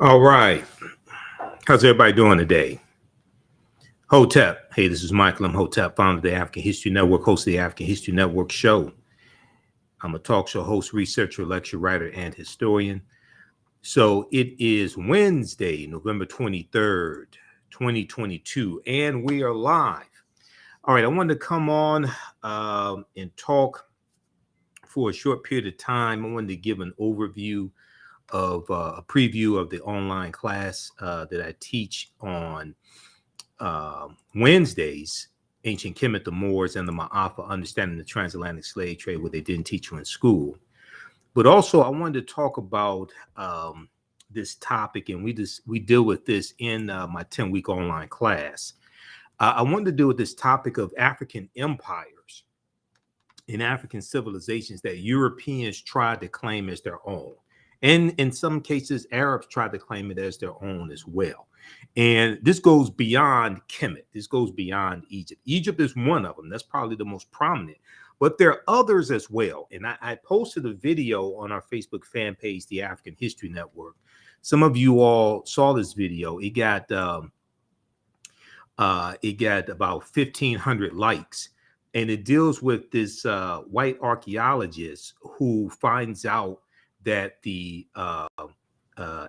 All right. How's everybody doing today? Hotep. Hey, this is Michael. I'm Hotep, founder of the African History Network, host of the African History Network show. I'm a talk show host, researcher, lecture writer, and historian. So it is Wednesday, November 23rd, 2022, and we are live. All right, I wanted to come on and talk for a short period of time. I wanted to give an overview of a preview of the online class that I teach on Wednesdays, Ancient Kemet, the Moors, and the Ma'afa, Understanding the Transatlantic Slave Trade, what they didn't teach you in school. But also, I wanted to talk about this topic, and we deal with this in my 10-week online class. I wanted to deal with this topic of African empires and African civilizations that Europeans tried to claim as their own. And in some cases, Arabs tried to claim it as their own as well. And this goes beyond Kemet. This goes beyond Egypt. Egypt is one of them. That's probably the most prominent. But there are others as well. And I posted a video on our Facebook fan page, The African History Network. Some of you all saw this video. It got about 1,500 likes. And it deals with this white archaeologist who finds out that the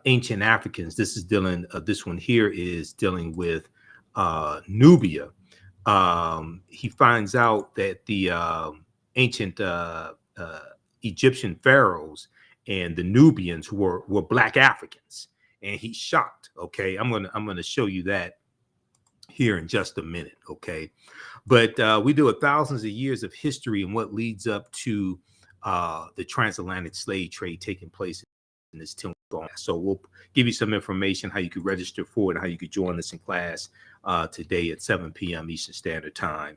ancient Africans, this one here is dealing with Nubia. He finds out that the ancient Egyptian pharaohs and the Nubians were Black Africans, and he's shocked. Okay, I'm gonna show you that here in just a minute. Okay, but we do thousands of years of history and what leads up to the transatlantic slave trade taking place in this 10 class. So we'll give you some information how you could register for it and how you could join us in class today at 7 p.m. Eastern Standard Time.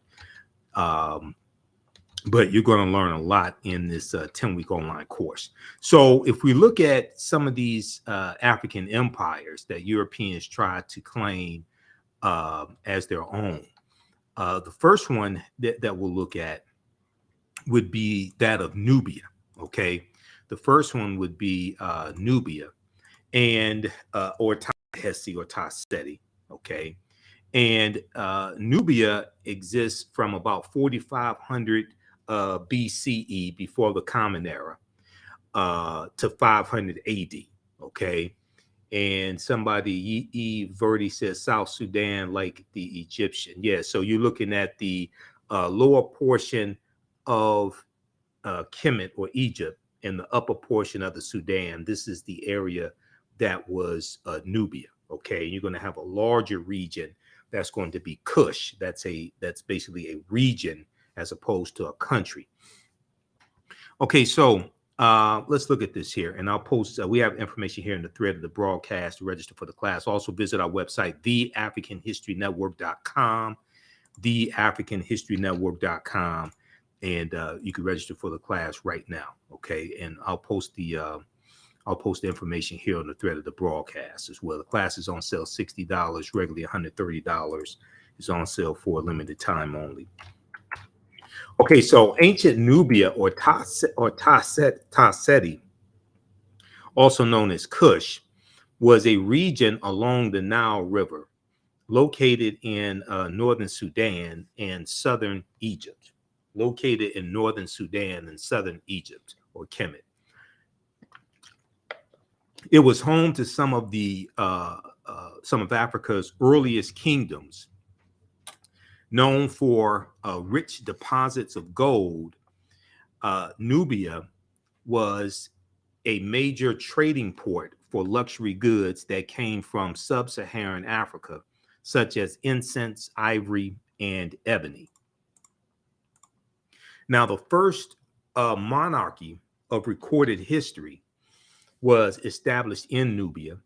But you're going to learn a lot in this 10-week online course. So if we look at some of these African empires that Europeans tried to claim as their own, the first one that we'll look at would be that of Nubia. Okay, the first one would be Nubia, and or Tahesi or Taseti. Okay, and Nubia exists from about 4,500 BCE, before the Common Era, to 500 AD. Okay, and somebody E. Verdi says South Sudan like the Egyptian. Yeah, so you're looking at the lower portion of Kemet or Egypt and the upper portion of the Sudan. This is the area that was Nubia. Okay, you're going to have a larger region that's going to be Kush. That's basically a region as opposed to a country. Okay, so let's look at this here, and I'll post. We have information here in the thread of the broadcast to register for the class. Also, visit our website, TheAFricanHistoryNetwork.com, TheAfricanHistoryNetwork.com, and you can register for the class right now. Okay, and I'll post the information here on the thread of the broadcast as well. The class is on sale $60, regularly $130. It's on sale for a limited time only. Okay, so ancient Nubia or Taseti, also known as Kush, was a region along the Nile River located in northern Sudan and southern Egypt. Located in northern Sudan and southern Egypt, or Kemet. It was home to some of Africa's earliest kingdoms, known for rich deposits of gold. Nubia was a major trading port for luxury goods that came from sub-Saharan Africa, such as incense, ivory, and ebony. Now, the first monarchy of recorded history was established in Nubia.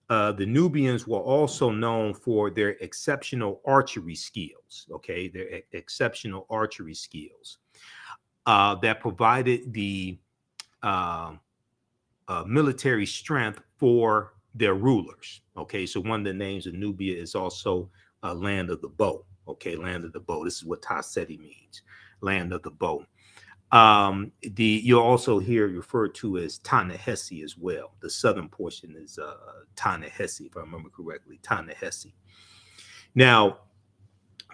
The Nubians were also known for their exceptional archery skills. Okay, their exceptional archery skills that provided the military strength for their rulers. Okay, so one of the names of Nubia is also land of the bow. Okay, land of the bow. This is what Taseti means, land of the bow. You'll also hear referred to as Ta-Nehisi as well. The southern portion is Ta-Nehisi, if I remember correctly, Ta-Nehisi. Now,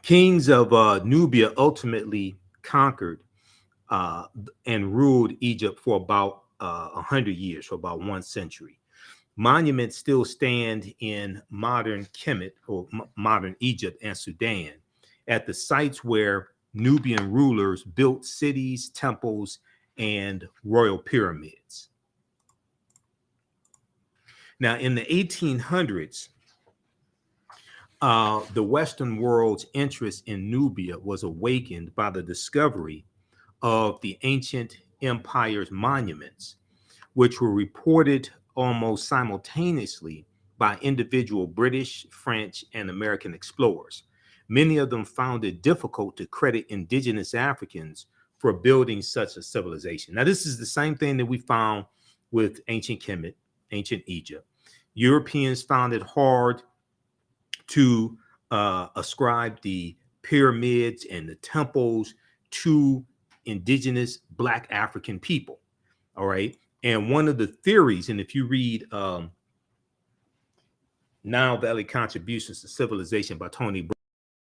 kings of Nubia ultimately conquered and ruled Egypt for about 100 years, for about 1 century. Monuments still stand in modern Kemet, or modern Egypt and Sudan, at the sites where Nubian rulers built cities, temples, and royal pyramids. Now, in the 1800s, the Western world's interest in Nubia was awakened by the discovery of the ancient empire's monuments, which were reported almost simultaneously by individual British, French, and American explorers. Many of them found it difficult to credit indigenous Africans for building such a civilization. Now, this is the same thing that we found with ancient Kemet, ancient Egypt. Europeans found it hard to ascribe the pyramids and the temples to indigenous Black African people. All right. And one of the theories, and if you read Nile Valley Contributions to Civilization by Tony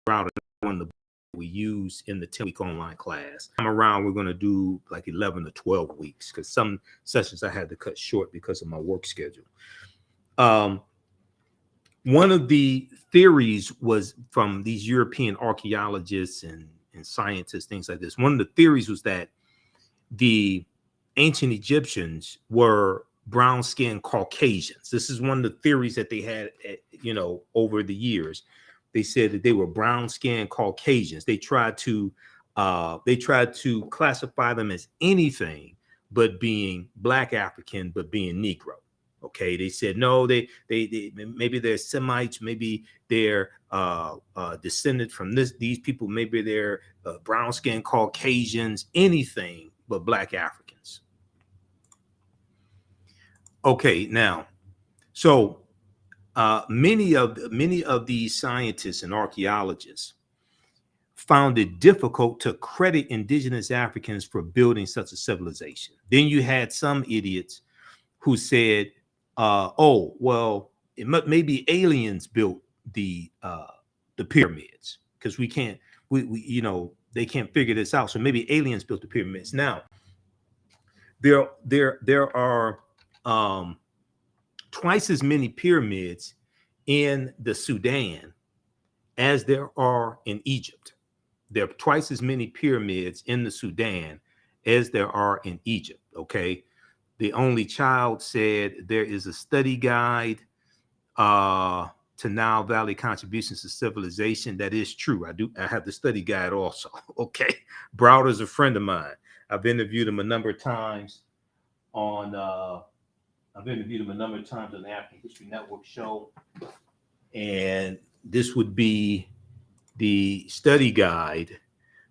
Browder, one of the we use in the 10-week online class. I'm around, we're going to do like 11 to 12 weeks because some sessions I had to cut short because of my work schedule. One of the theories was from these European archaeologists and scientists, things like this. One of the theories was that the ancient Egyptians were brown-skinned Caucasians. This is one of the theories that they had, over the years. They said that they were brown-skinned Caucasians. They tried to classify them as anything but being Black African, but being Negro. Okay, they said no. They maybe they're Semites, maybe they're descended from these people, maybe they're brown-skinned Caucasians, anything but Black Africans. Okay, now, so many of these scientists and archaeologists found it difficult to credit indigenous Africans for building such a civilization. Then you had some idiots who said, "Oh, well, maybe aliens built the pyramids because we they can't figure this out. So maybe aliens built the pyramids." Now, there are twice as many pyramids in the Sudan as there are in Egypt. There are twice as many pyramids in the Sudan as there are in Egypt. Okay. The Only Child said there is a study guide to Nile Valley Contributions to Civilization. That is true. I have the study guide also. Okay. Browder's a friend of mine. I've interviewed him a number of times on the African History Network show. And this would be the study guide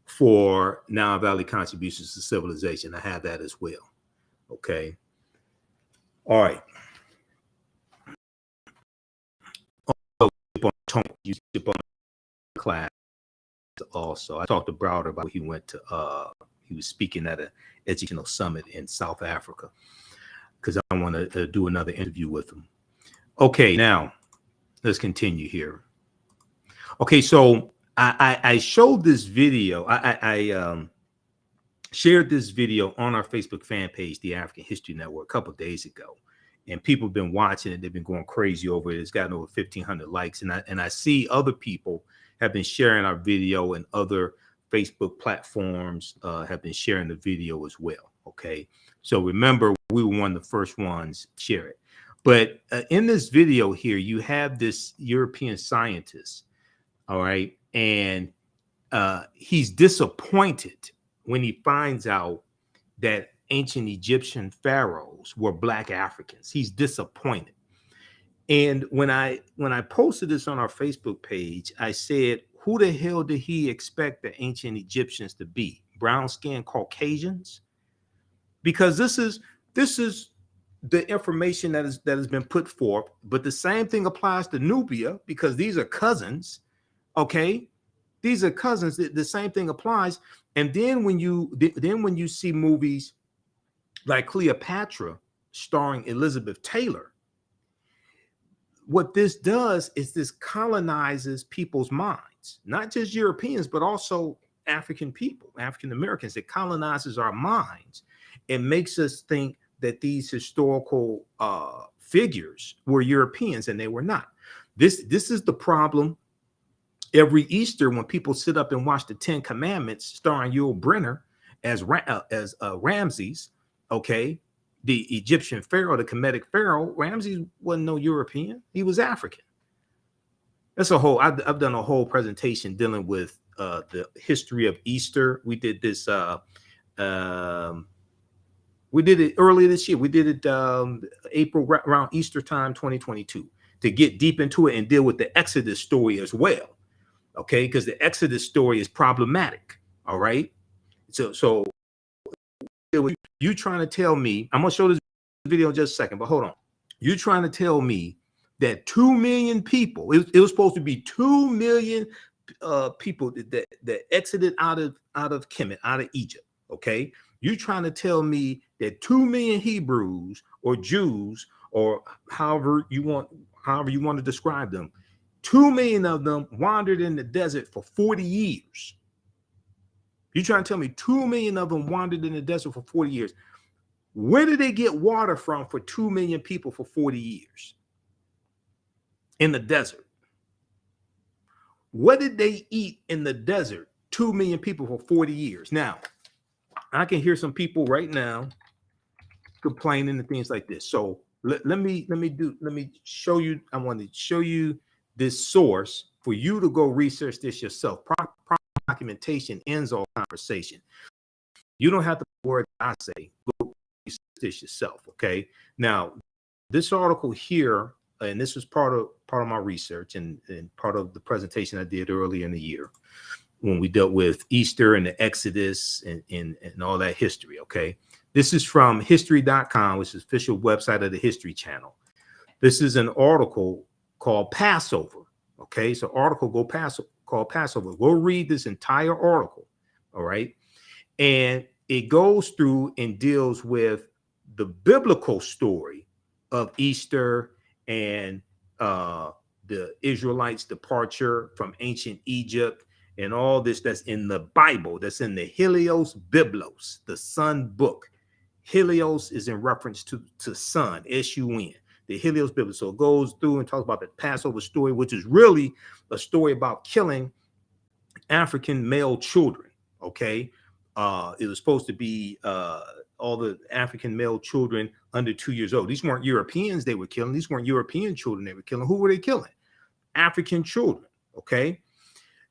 for Nile Valley Contributions to Civilization. I have that as well. Okay. All right. You skip on class also. I talked to Browder about he went to he was speaking at an educational summit in South Africa because I want to do another interview with him. Okay, now let's continue here. Okay, so I showed this video. I shared this video on our Facebook fan page, The African History Network, a couple of days ago, and people have been watching it. They've been going crazy over it. It's gotten over 1,500 likes, and I see other people have been sharing our video, and other Facebook platforms have been sharing the video as well. Okay, so remember, we were one of the first ones to share it. But in this video here, you have this European scientist, all right, and he's disappointed when he finds out that ancient Egyptian pharaohs were Black Africans. He's disappointed. And when I posted this on our Facebook page, I said, who the hell did he expect the ancient Egyptians to be? Brown-skinned Caucasians? Because this is the information that has been put forth, but the same thing applies to Nubia because these are cousins. Okay, these are cousins. The same thing applies. And then when you see movies like Cleopatra starring Elizabeth Taylor, what this does is this colonizes people's minds, not just Europeans, but also African people, African Americans. It colonizes our minds and makes us think that these historical figures were Europeans, and they were not. This is the problem every Easter when people sit up and watch the Ten Commandments starring Yul Brynner as Ramses, okay, the Egyptian pharaoh, the Kemetic pharaoh. Ramses wasn't no European. He was African. That's a whole, I've done a whole presentation dealing with the history of Easter. We did this, we did it earlier this year. We did it April, around Easter time, 2022, to get deep into it and deal with the Exodus story as well. Okay, because the Exodus story is problematic. All right. So you trying to tell me, I'm gonna show this video in just a second, but hold on. You're trying to tell me that 2 million people, it was supposed to be 2 million people that exited out of Kemet, out of Egypt. Okay. You're trying to tell me that 2 million Hebrews or Jews, or however you want to describe them, 2 million of them wandered in the desert for 40 years. You're trying to tell me 2 million of them wandered in the desert for 40 years. Where did they get water from for 2 million people for 40 years in the desert? What did they eat in the desert? 2 million people for 40 years. Now, I can hear some people right now complaining and things like this. So let me show you. I want to show you this source for you to go research this yourself. Documentation ends all conversation. You don't have to word I say. Go research this yourself. Okay. Now, this article here, and this was part of my research and part of the presentation I did earlier in the year when we dealt with Easter and the Exodus and all that history. Okay. This is from history.com, which is the official website of the History Channel. This is an article called Passover. Okay. So article called Passover. Go read this entire article. All right. And it goes through and deals with the biblical story of Easter and the Israelites' departure from ancient Egypt and all this that's in the Bible, that's in the Helios Biblos, the Sun book. Helios is in reference to sun, S-U-N, the Helios Biblos. So it goes through and talks about the Passover story, which is really a story about killing African male children. Okay. It was supposed to be all the African male children under 2 years old. These weren't Europeans they were killing. These weren't European children they were killing. Who were they killing? African children. Okay.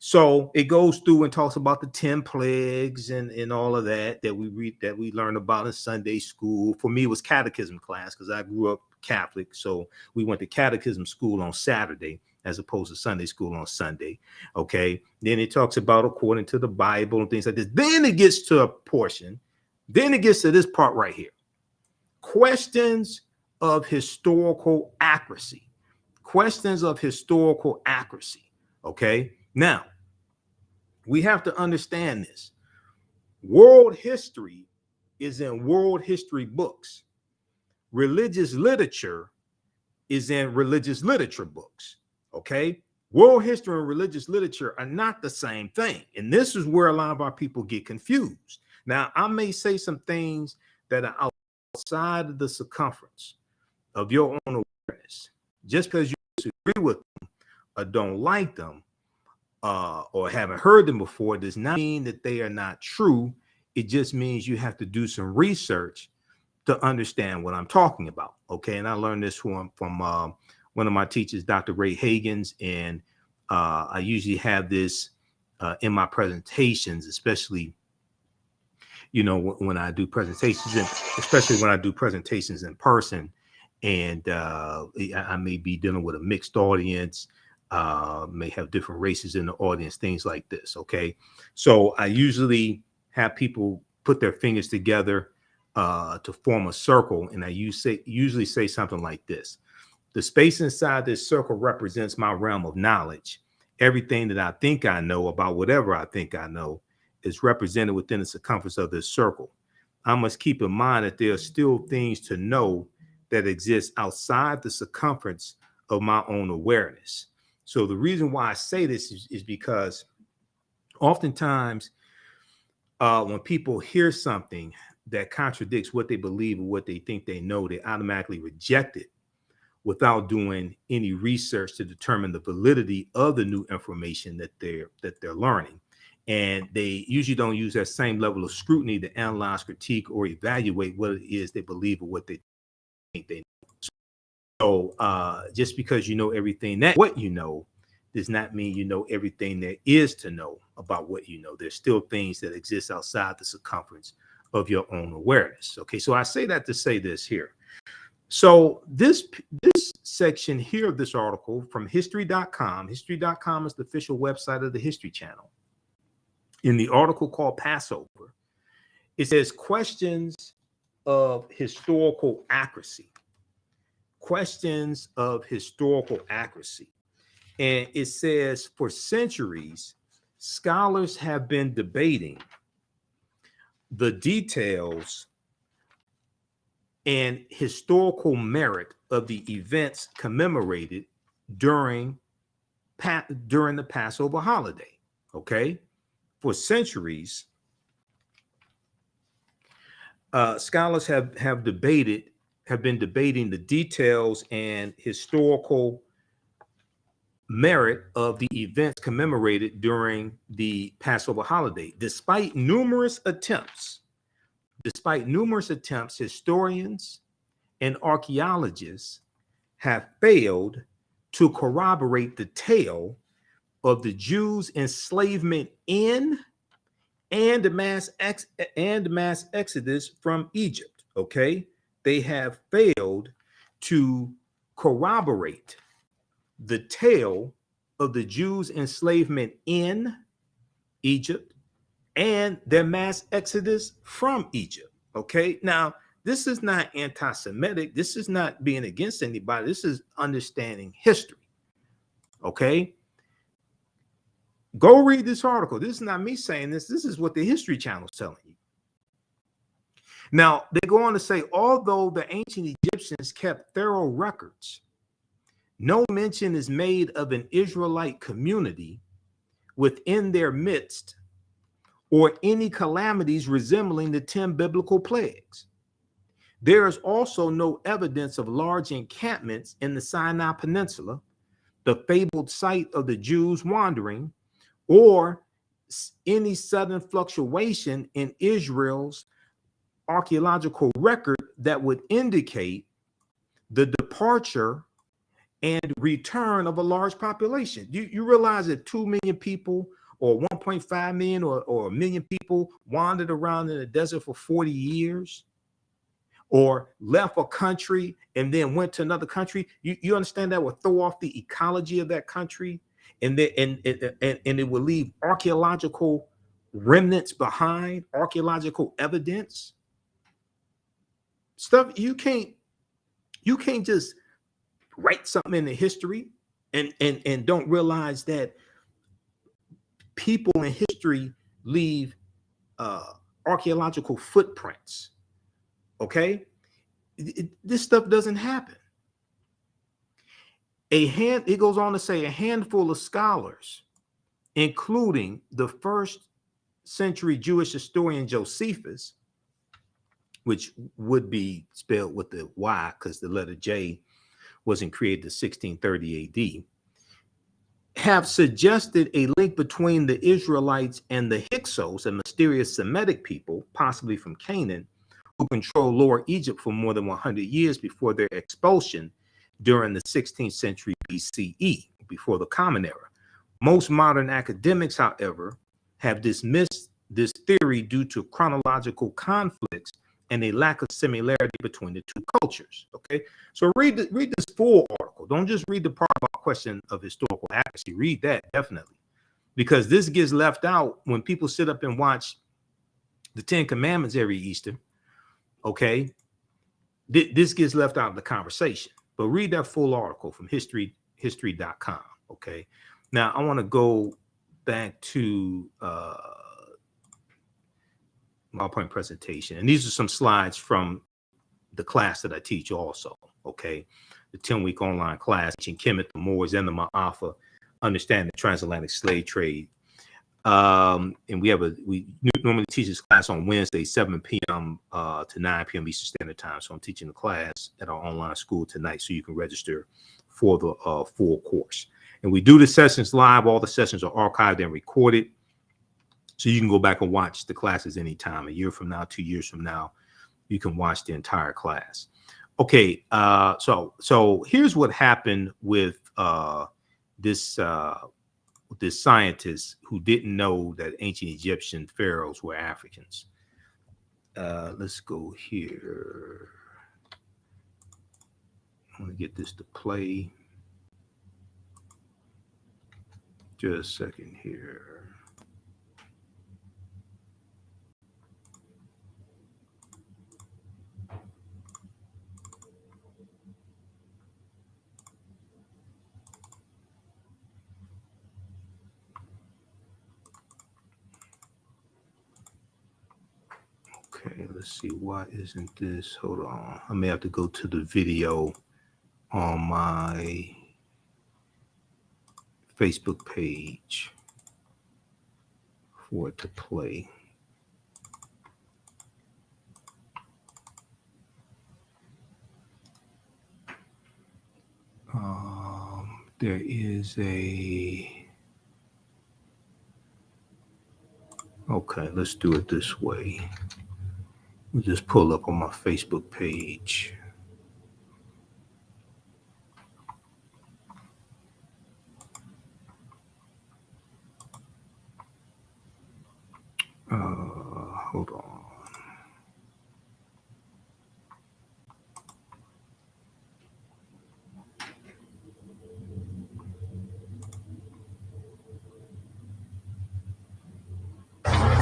So it goes through and talks about the 10 plagues and all of that we read, that we learned about in Sunday school. For me, it was catechism class because I grew up Catholic. So we went to catechism school on Saturday as opposed to Sunday school on Sunday. Okay. Then it talks about according to the Bible and things like this. Then it gets to a portion. Then it gets to this part right here. Questions of historical accuracy. Questions of historical accuracy. Okay. Now, we have to understand this. World history is in world history books. Religious literature is in religious literature books. Okay. World history and religious literature are not the same thing. And this is where a lot of our people get confused. Now, I may say some things that are outside of the circumference of your own awareness. Just because you disagree with them or don't like them or haven't heard them before does not mean that they are not true. It just means you have to do some research to understand what I'm talking about. Okay. And I learned this from one of my teachers, Dr. Ray Hagins. And I usually have this in my presentations, especially, you know, when I do presentations, and especially when I do presentations in person, and I may be dealing with a mixed audience, may have different races in the audience, things like this. Okay. So I usually have people put their fingers together to form a circle. And I usually say something like this. The space inside this circle represents my realm of knowledge. Everything that I think I know about whatever I think I know is represented within the circumference of this circle. I must keep in mind that there are still things to know that exist outside the circumference of my own awareness. So the reason why I say this is because oftentimes when people hear something that contradicts what they believe or what they think they know, they automatically reject it without doing any research to determine the validity of the new information that they're learning. And they usually don't use that same level of scrutiny to analyze, critique, or evaluate what it is they believe or what they think they know. So just because you know everything that what you know does not mean you know everything there is to know about what you know. There's still things that exist outside the circumference of your own awareness. Okay, so I say that to say this here. So this section here of this article from history.com, history.com is the official website of the History Channel. In the article called Passover, it says questions of historical accuracy. Questions of historical accuracy. And it says for centuries, scholars have been debating the details and historical merit of the events commemorated during the Passover holiday. Okay, for centuries, scholars have been debating the details and historical merit of the events commemorated during the Passover holiday. Despite numerous attempts, historians and archaeologists have failed to corroborate the tale of the Jews' enslavement in and the mass exodus from Egypt. Okay, they have failed to corroborate the tale of the Jews' enslavement in Egypt and their mass exodus from Egypt. Okay, now this is not anti-Semitic. This is not being against anybody. This is understanding history. Okay, go read this article. This is not me saying this. This is what the History Channel is telling you. Now, they go on to say, although the ancient Egyptians kept thorough records, no mention is made of an Israelite community within their midst or any calamities resembling the 10 biblical plagues. There is also no evidence of large encampments in the Sinai Peninsula, the fabled site of the Jews wandering, or any sudden fluctuation in Israel's archaeological record that would indicate the departure and return of a large population. You realize that 2 million people or 1.5 million or a million people wandered around in the desert for 40 years or left a country and then went to another country? You understand that would throw off the ecology of that country, and it will leave archaeological remnants behind, archaeological evidence. Stuff you can't just write something in the history and don't realize that people in history leave archaeological footprints. Okay, this stuff doesn't happen. It goes on to say a handful of scholars, including the first century Jewish historian Josephus, which would be spelled with the Y because the letter J wasn't created in 1630 AD, have suggested a link between the Israelites and the Hyksos, a mysterious Semitic people, possibly from Canaan, who controlled Lower Egypt for more than 100 years before their expulsion during the 16th century BCE, before the Common Era. Most modern academics, however, have dismissed this theory due to chronological conflicts and a lack of similarity between the two cultures. Okay, so read this full article. Don't just read the part about question of historical accuracy. Read that definitely, because this gets left out when people sit up and watch the 10 Commandments every Easter. Okay, this gets left out of the conversation. But read that full article from history.com. Okay, now I want to go back to PowerPoint presentation. And these are some slides from the class that I teach also, okay? The 10-week online class teaching Kemet, the Moors, and the Ma'afa, understanding the transatlantic slave trade. And we normally teach this class on Wednesday, 7 p.m. To 9 p.m. Eastern Standard Time. So I'm teaching the class at our online school tonight, so you can register for the full course. And we do the sessions live. All the sessions are archived and recorded, so you can go back and watch the classes anytime. A year from now, 2 years from now, you can watch the entire class. Okay, so here's what happened with this scientist who didn't know that ancient Egyptian pharaohs were Africans. Let's go here. I'm gonna get this to play. Just a second here. Okay, let's see. Why isn't this? Hold on. I may have to go to the video on my Facebook page for it to play. There is a... Okay, let's do it this way. We'll just pull up on my Facebook page. Hold on.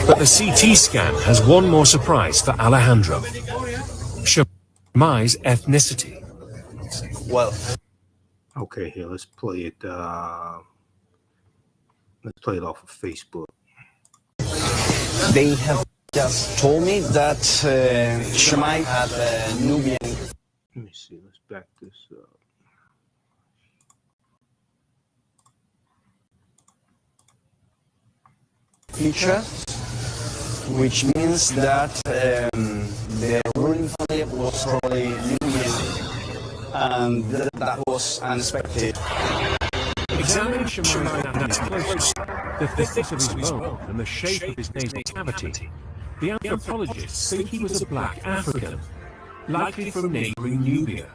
But the CT scan has one more surprise for Alejandro. Shemai's ethnicity. Well, okay, here, let's play it. Let's play it off of Facebook. they have just told me that Shemai had a Nubian. Let me see. Let's back this up. Feature, which means that the ruling family was probably Nubian, and that was unexpected. Examining Shemai's closely, the thickness of his bone and the shape of his nasal cavity, the anthropologists think he was a black African, likely from neighboring Nubia.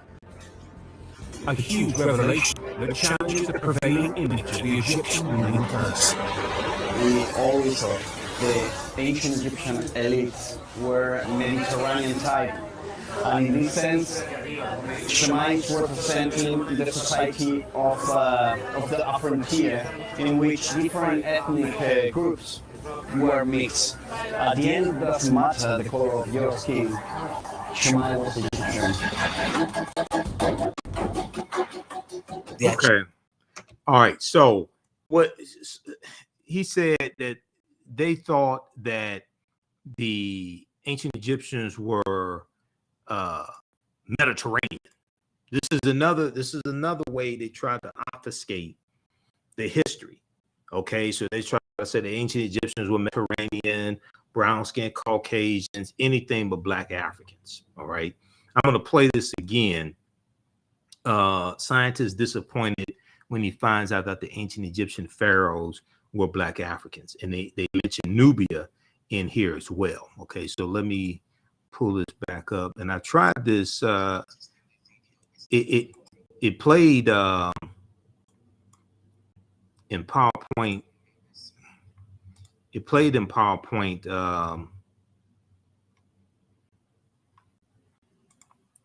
A huge revelation that challenges the prevailing image of the Egyptian ruling class. We always thought the ancient Egyptian elites were Mediterranean type, and in this sense, Shemai is representing the society of the frontier, in which different ethnic groups were mixed. At the end, it doesn't matter the color of your skin. Shemai was Egyptian. Okay. All right. So what he said that they thought that the ancient Egyptians were Mediterranean. This is another way they try to obfuscate the history. Okay, so they try to say the ancient Egyptians were Mediterranean, brown-skinned Caucasians, anything but black Africans. All right, I'm going to play this again. Scientists disappointed when he finds out that the ancient Egyptian pharaohs were black Africans, and they mention Nubia in here as well. Okay, so let me pull this back up, and I tried this. It played in PowerPoint. It played in PowerPoint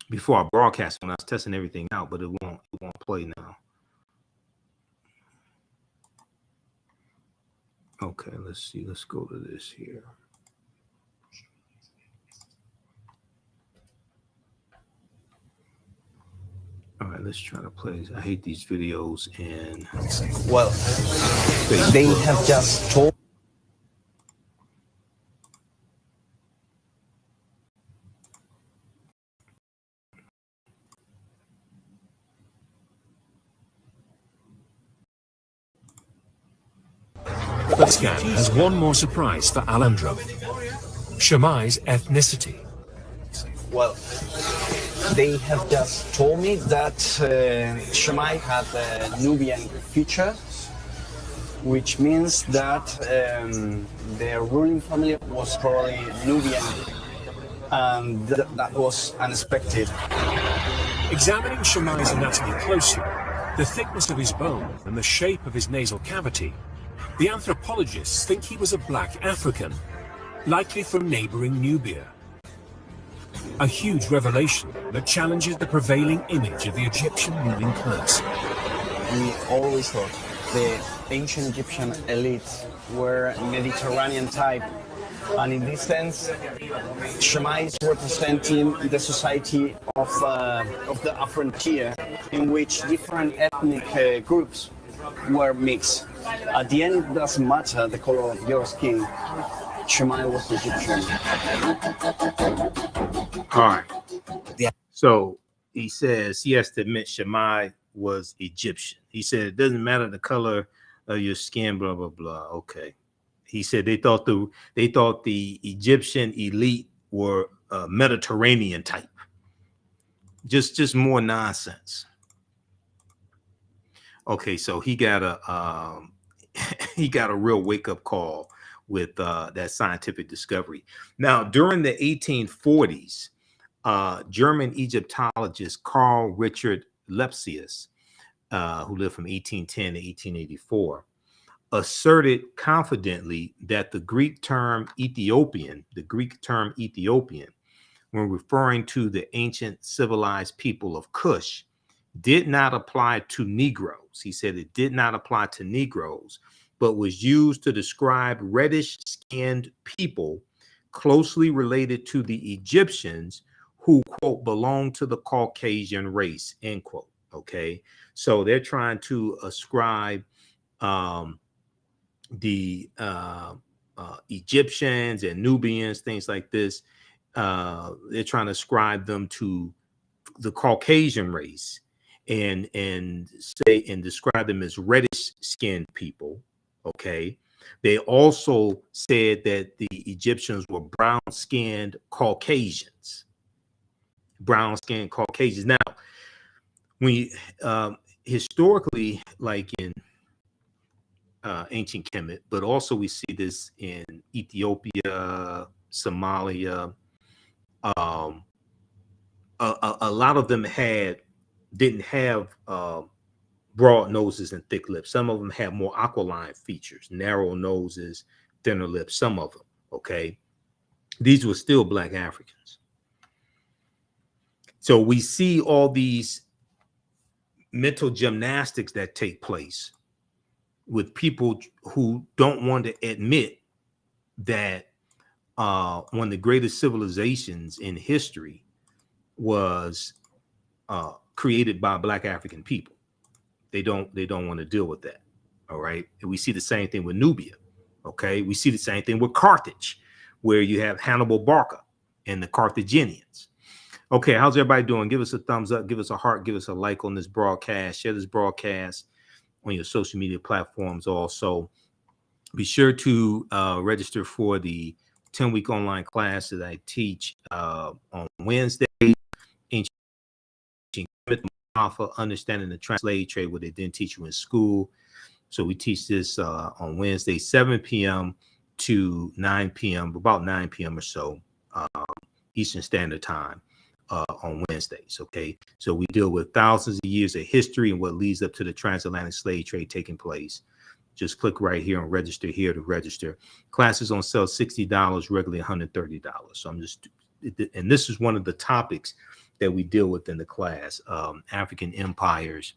before I broadcast when I was testing everything out, but it won't play now. Okay, let's see. Let's go to this here. All right, let's try to play this. I hate these videos and well, they have just told. But Scan has one more surprise for Alejandro. Shammai's ethnicity. Well, they have just told me that Shammai had Nubian features, which means that their ruling family was probably Nubian, and that was unexpected. Examining Shammai's anatomy closely, the thickness of his bone and the shape of his nasal cavity, the anthropologists think he was a black African, likely from neighboring Nubia. A huge revelation that challenges the prevailing image of the Egyptian ruling class. We always thought the ancient Egyptian elites were Mediterranean type, and in this sense, Shammai is representing the society of the frontier, in which different ethnic groups were mixed. At the end, it doesn't matter the color of your skin. Shammai was Egyptian. All right. So he says he has to admit Shammai was Egyptian. He said it doesn't matter the color of your skin, blah blah blah. Okay. He said they thought the Egyptian elite were Mediterranean type. Just more nonsense. Okay, so he got a real wake up call with that scientific discovery. Now, during the 1840s, German Egyptologist Carl Richard Lepsius, who lived from 1810 to 1884, asserted confidently that the Greek term Ethiopian, when referring to the ancient civilized people of Kush, did not apply to Negroes. He said it did not apply to Negroes, but was used to describe reddish-skinned people closely related to the Egyptians who, quote, belong to the Caucasian race, end quote. Okay, so they're trying to ascribe the Egyptians and Nubians, things like this. They're trying to ascribe them to the Caucasian race and describe them as reddish-skinned people. Okay, they also said that the Egyptians were brown-skinned Caucasians. Brown-skinned Caucasians. Now, when historically, like in ancient Kemet, but also we see this in Ethiopia, Somalia. A lot of them didn't have broad noses and thick lips. Some of them had more aquiline features, narrow noses, thinner lips. Some of them, okay. These were still Black Africans. So we see all these mental gymnastics that take place with people who don't want to admit that one of the greatest civilizations in history was created by Black African people. They don't want to deal with that. All right. And we see the same thing with Nubia. Okay. We see the same thing with Carthage, where you have Hannibal Barca and the Carthaginians. Okay, how's everybody doing? Give us a thumbs up, give us a heart, give us a like on this broadcast, share this broadcast on your social media platforms. Also, be sure to register for the 10-week online class that I teach on Wednesday, Ancient Kemet, Alpha, Understanding the Slave Trade, what they didn't teach you in school. So we teach this on Wednesday, 7 p.m. to 9 p.m., about 9 p.m. or so, Eastern Standard Time. On Wednesdays. Okay, so we deal with thousands of years of history and what leads up to the transatlantic slave trade taking place. Just click right here and register here to register. Classes on sale $60, regularly $130. So and this is one of the topics that we deal with in the class. African empires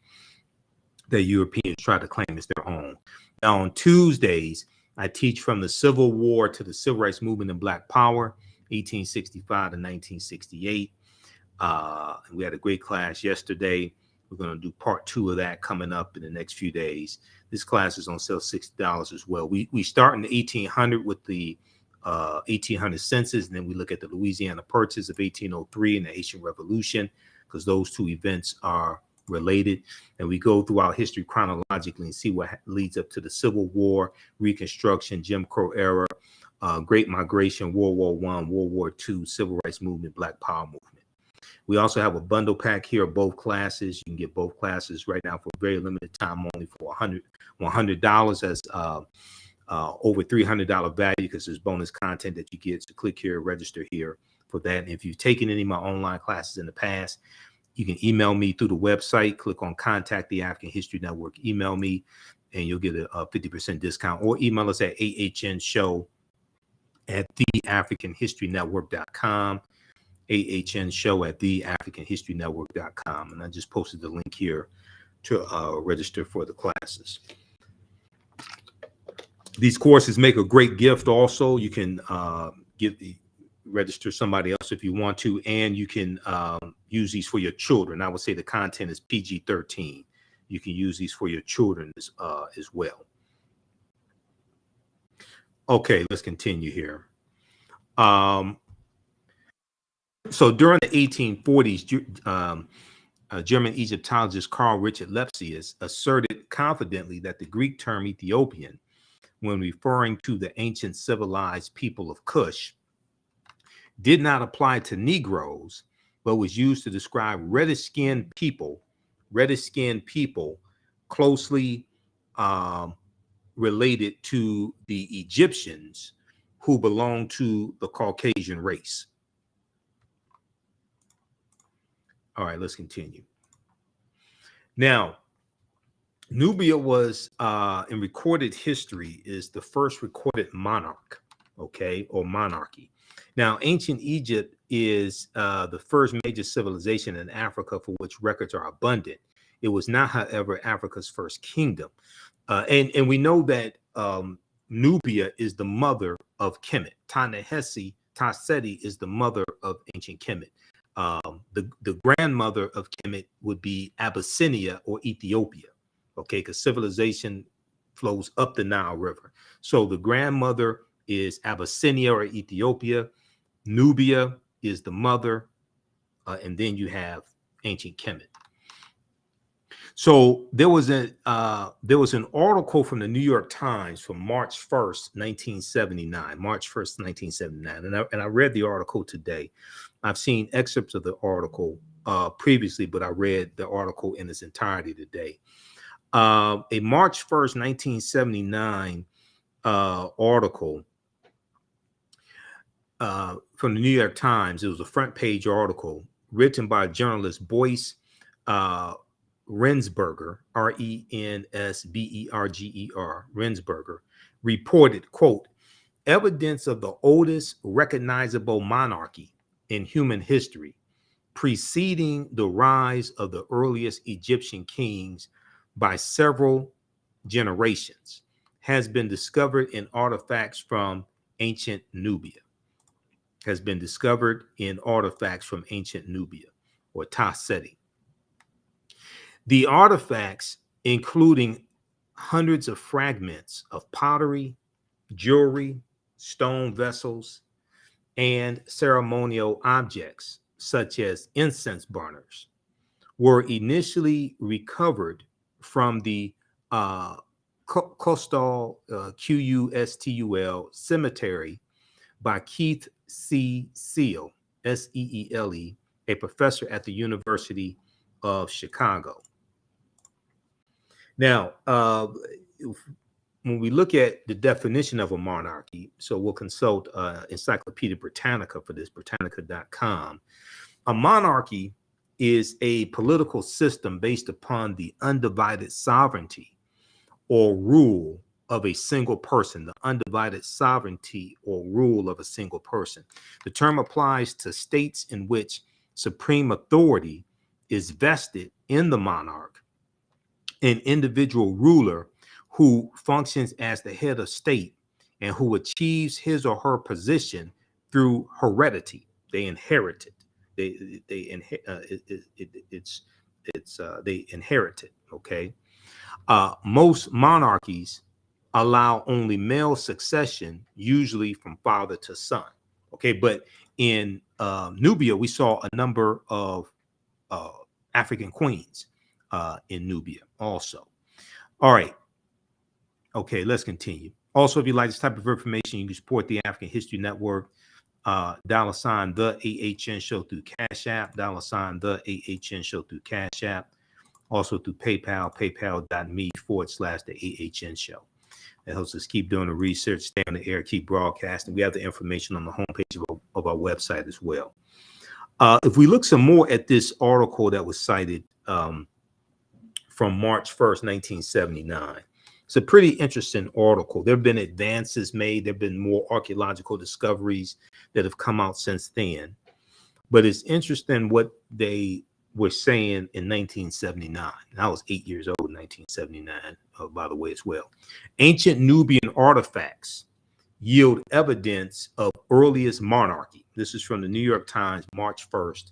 that Europeans try to claim as their own. Now on Tuesdays, I teach from the Civil War to the Civil Rights Movement and Black Power, 1865 to 1968. We had a great class yesterday. We're going to do part 2 of that coming up in the next few days. This class is on sale $60 as well. We start in the 1800 with the 1800 census, and then we look at the Louisiana Purchase of 1803 and the Haitian Revolution, because those two events are related. And we go throughout history chronologically and see what leads up to the Civil War, Reconstruction, Jim Crow era, Great Migration, World War I, World War II, Civil Rights Movement, Black Power movement. We also have a bundle pack here of both classes. You can get both classes right now for a very limited time, only for $100 as over $300 value, because there's bonus content that you get. So click here, register here for that. And if you've taken any of my online classes in the past, you can email me through the website. Click on Contact the African History Network. Email me, and you'll get a 50% discount. Or email us at AHNshow@TheAfricanHistoryNetwork.com. AHNshow@TheAfricanHistoryNetwork.com. And I just posted the link here to register for the classes. These courses make a great gift also. You can register somebody else if you want to, and you can use these for your children. I would say the content is PG-13. You can use these for your children as well. Okay, let's continue here. So during the 1840s, German Egyptologist Carl Richard Lepsius asserted confidently that the Greek term Ethiopian, when referring to the ancient civilized people of Kush, did not apply to Negroes, but was used to describe reddish-skinned people closely related to the Egyptians who belonged to the Caucasian race. All right, let's continue. Now, Nubia was, in recorded history, is the first recorded monarch, okay, or monarchy. Now, ancient Egypt is the first major civilization in Africa for which records are abundant. It was not, however, Africa's first kingdom. And we know that Nubia is the mother of Kemet. Ta-Seti is the mother of ancient Kemet. The grandmother of Kemet would be Abyssinia or Ethiopia, okay, because civilization flows up the Nile River. So the grandmother is Abyssinia or Ethiopia. Nubia is the mother, and then you have ancient Kemet. So there was an article from the New York Times from March 1st, 1979. March 1st, 1979, and I read the article today. I've seen excerpts of the article previously, but I read the article in its entirety today. A March 1st, 1979 article from the New York Times. It was a front page article written by journalist Boyce Rensberger, Rensberger, Rensberger, reported, quote, evidence of the oldest recognizable monarchy in human history, preceding the rise of the earliest Egyptian kings by several generations, has been discovered in artifacts from ancient Nubia. Has been discovered in artifacts from ancient Nubia, or Ta-Seti. The artifacts, including hundreds of fragments of pottery, jewelry, stone vessels, and ceremonial objects, such as incense burners, were initially recovered from the Qustul, Qustul cemetery by Keith C. Seale, Seele, a professor at the University of Chicago. Now, when we look at the definition of a monarchy, so we'll consult Encyclopedia Britannica for this, Britannica.com. A monarchy is a political system based upon the undivided sovereignty or rule of a single person, the undivided sovereignty or rule of a single person. The term applies to states in which supreme authority is vested in the monarch, an individual ruler who functions as the head of state and who achieves his or her position through heredity. They inherit it. They inherit it. Okay. Most monarchies allow only male succession, usually from father to son. Okay, but in Nubia, we saw a number of African queens. in Nubia also. All right. Okay, let's continue. Also, if you like this type of information, you can support the African History Network. $ the AHN show through Cash App, $ the AHN show through Cash App, also through PayPal, paypal.me/the AHN show. That helps us keep doing the research, stay on the air, keep broadcasting. We have the information on the homepage of our website as well. If we look some more at this article that was cited from March 1st, 1979, it's a pretty interesting article. There have been advances made. There have been more archaeological discoveries that have come out since then. But it's interesting what they were saying in 1979. And I was 8 years old in 1979, by the way, as well. Ancient Nubian artifacts yield evidence of earliest monarchy. This is from the New York Times, March 1st,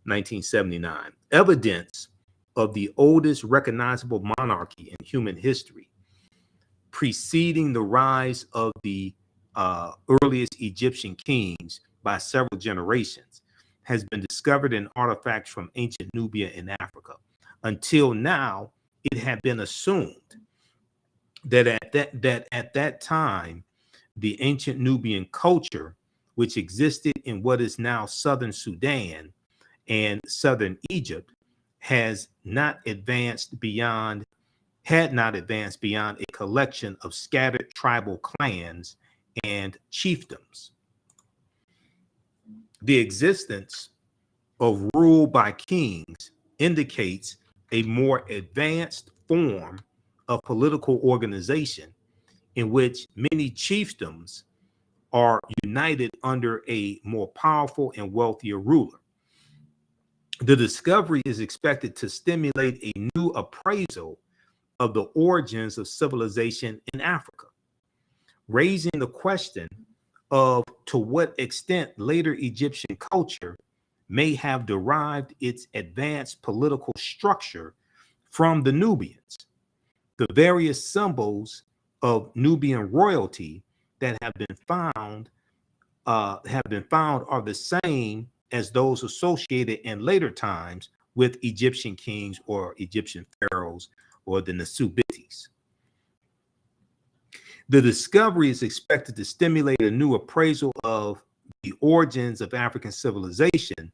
1979. Evidence of the oldest recognizable monarchy in human history, preceding the rise of the earliest Egyptian kings by several generations, has been discovered in artifacts from ancient Nubia in Africa. Until now, it had been assumed that at that time, the ancient Nubian culture, which existed in what is now southern Sudan and southern Egypt, had not advanced beyond a collection of scattered tribal clans and chiefdoms. The existence of rule by kings indicates a more advanced form of political organization in which many chiefdoms are united under a more powerful and wealthier ruler. The discovery is expected to stimulate a new appraisal of the origins of civilization in Africa, raising the question of to what extent later Egyptian culture may have derived its advanced political structure from the Nubians. The various symbols of Nubian royalty that have been found are the same as those associated in later times with Egyptian kings or Egyptian pharaohs or the Nasubitis. The discovery is expected to stimulate a new appraisal of the origins of African civilization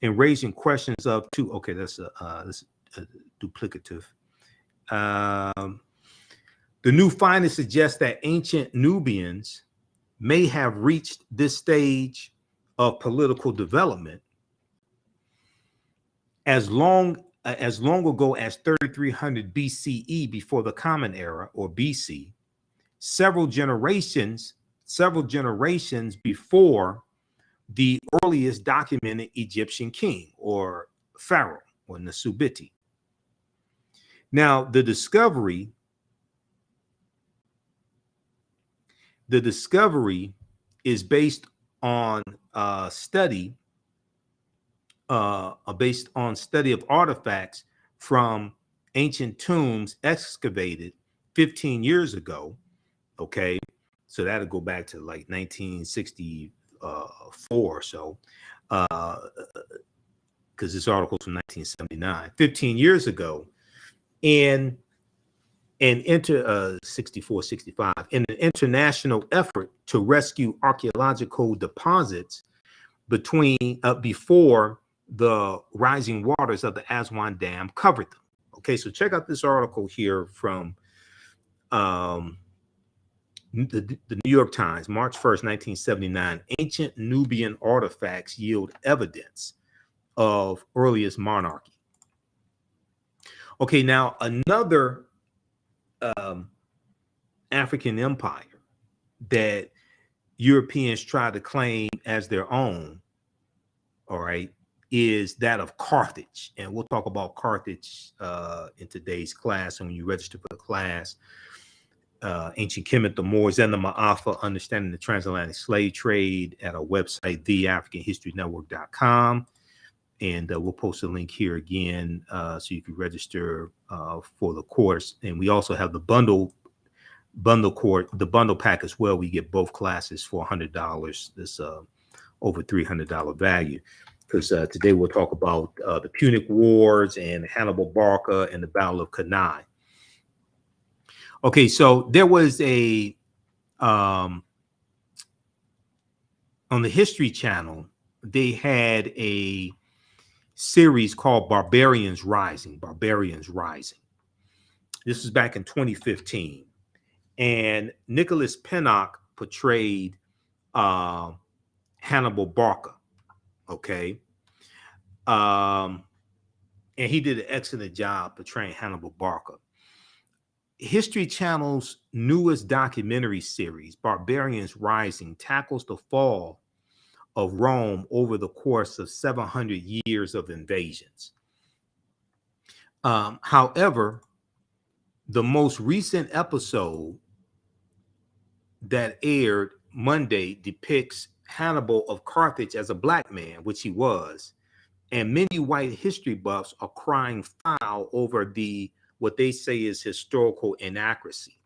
and raising questions of two. Okay, that's duplicative. The new finding suggests that ancient Nubians may have reached this stage of political development as long ago as 3300 BCE, before the Common Era, or BC, several generations before the earliest documented Egyptian king or pharaoh or Nasubiti. Now, the discovery is based on study of artifacts from ancient tombs excavated 15 years ago. Okay, so that'll go back to like 1964 or so, because this article's from 1979, 15 years ago, and 64, 65, in an international effort to rescue archaeological deposits before the rising waters of the Aswan Dam covered them. Okay, so check out this article here from the New York Times, March 1st, 1979. Ancient Nubian artifacts yield evidence of earliest monarchy. Okay, now another African empire that Europeans try to claim as their own, all right, is that of Carthage. And we'll talk about Carthage in today's class. And when you register for the class, Ancient Kemet, the Moors, and the Ma'afa, Understanding the Transatlantic Slave Trade, at our website, TheAfricanHistoryNetwork.com. And we'll post a link here again so you can register for the course. And we also have the bundle pack as well. We get both classes for $100. This over $300 value. because today we'll talk about the Punic Wars and Hannibal Barca and the Battle of Cannae. Okay, so there was a on the History Channel, they had a series called Barbarians Rising. Barbarians Rising. This was back in 2015, and Nicholas Pinnock portrayed Hannibal Barca. Okay, and he did an excellent job portraying Hannibal Barca. History Channel's newest documentary series, Barbarians Rising, tackles the fall of Rome over the course of 700 years of invasions. However, the most recent episode that aired Monday depicts Hannibal of Carthage as a black man, which he was, and many white history buffs are crying foul over what they say is historical inaccuracy.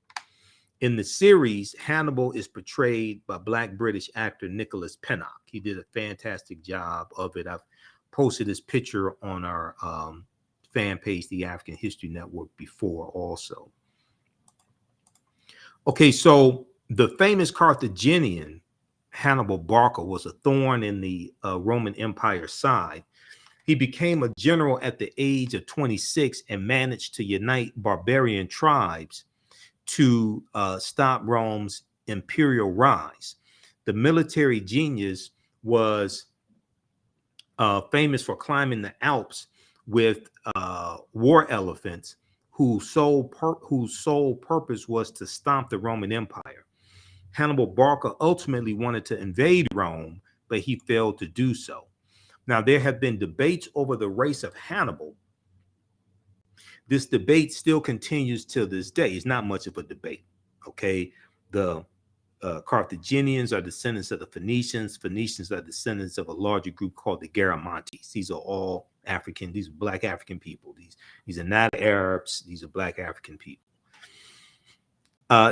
In the series, Hannibal is portrayed by Black British actor Nicholas Pinnock. He did a fantastic job of it. I've posted this picture on our fan page, the African History Network, before also. Okay, so the famous Carthaginian Hannibal Barca was a thorn in the Roman Empire's side. He became a general at the age of 26 and managed to unite barbarian tribes to stop Rome's imperial rise. The military genius was famous for climbing the Alps with war elephants whose sole purpose was to stomp the Roman Empire. Hannibal Barca ultimately wanted to invade Rome, but he failed to do so. Now, there have been debates over the race of Hannibal. This debate still continues till this day. It's not much of a debate, okay? The Carthaginians are descendants of the Phoenicians. Phoenicians are descendants of a larger group called the Garamantes. These are all African. These are Black African people. These are not Arabs. These are Black African people.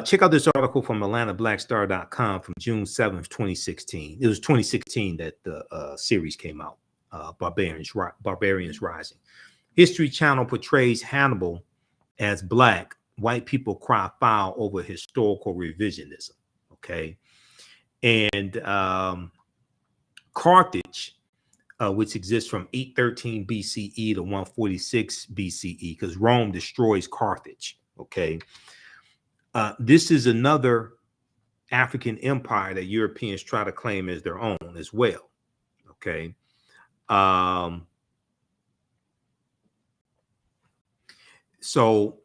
Check out this article from AtlantaBlackStar.com from June 7th, 2016. It was 2016 that the series came out, Barbarians Rising. History Channel portrays Hannibal as Black. White people cry foul over historical revisionism. Okay. And Carthage, which exists from 813 BCE to 146 BCE, because Rome destroys Carthage. Okay. This is another African empire that Europeans try to claim as their own as well. Okay. So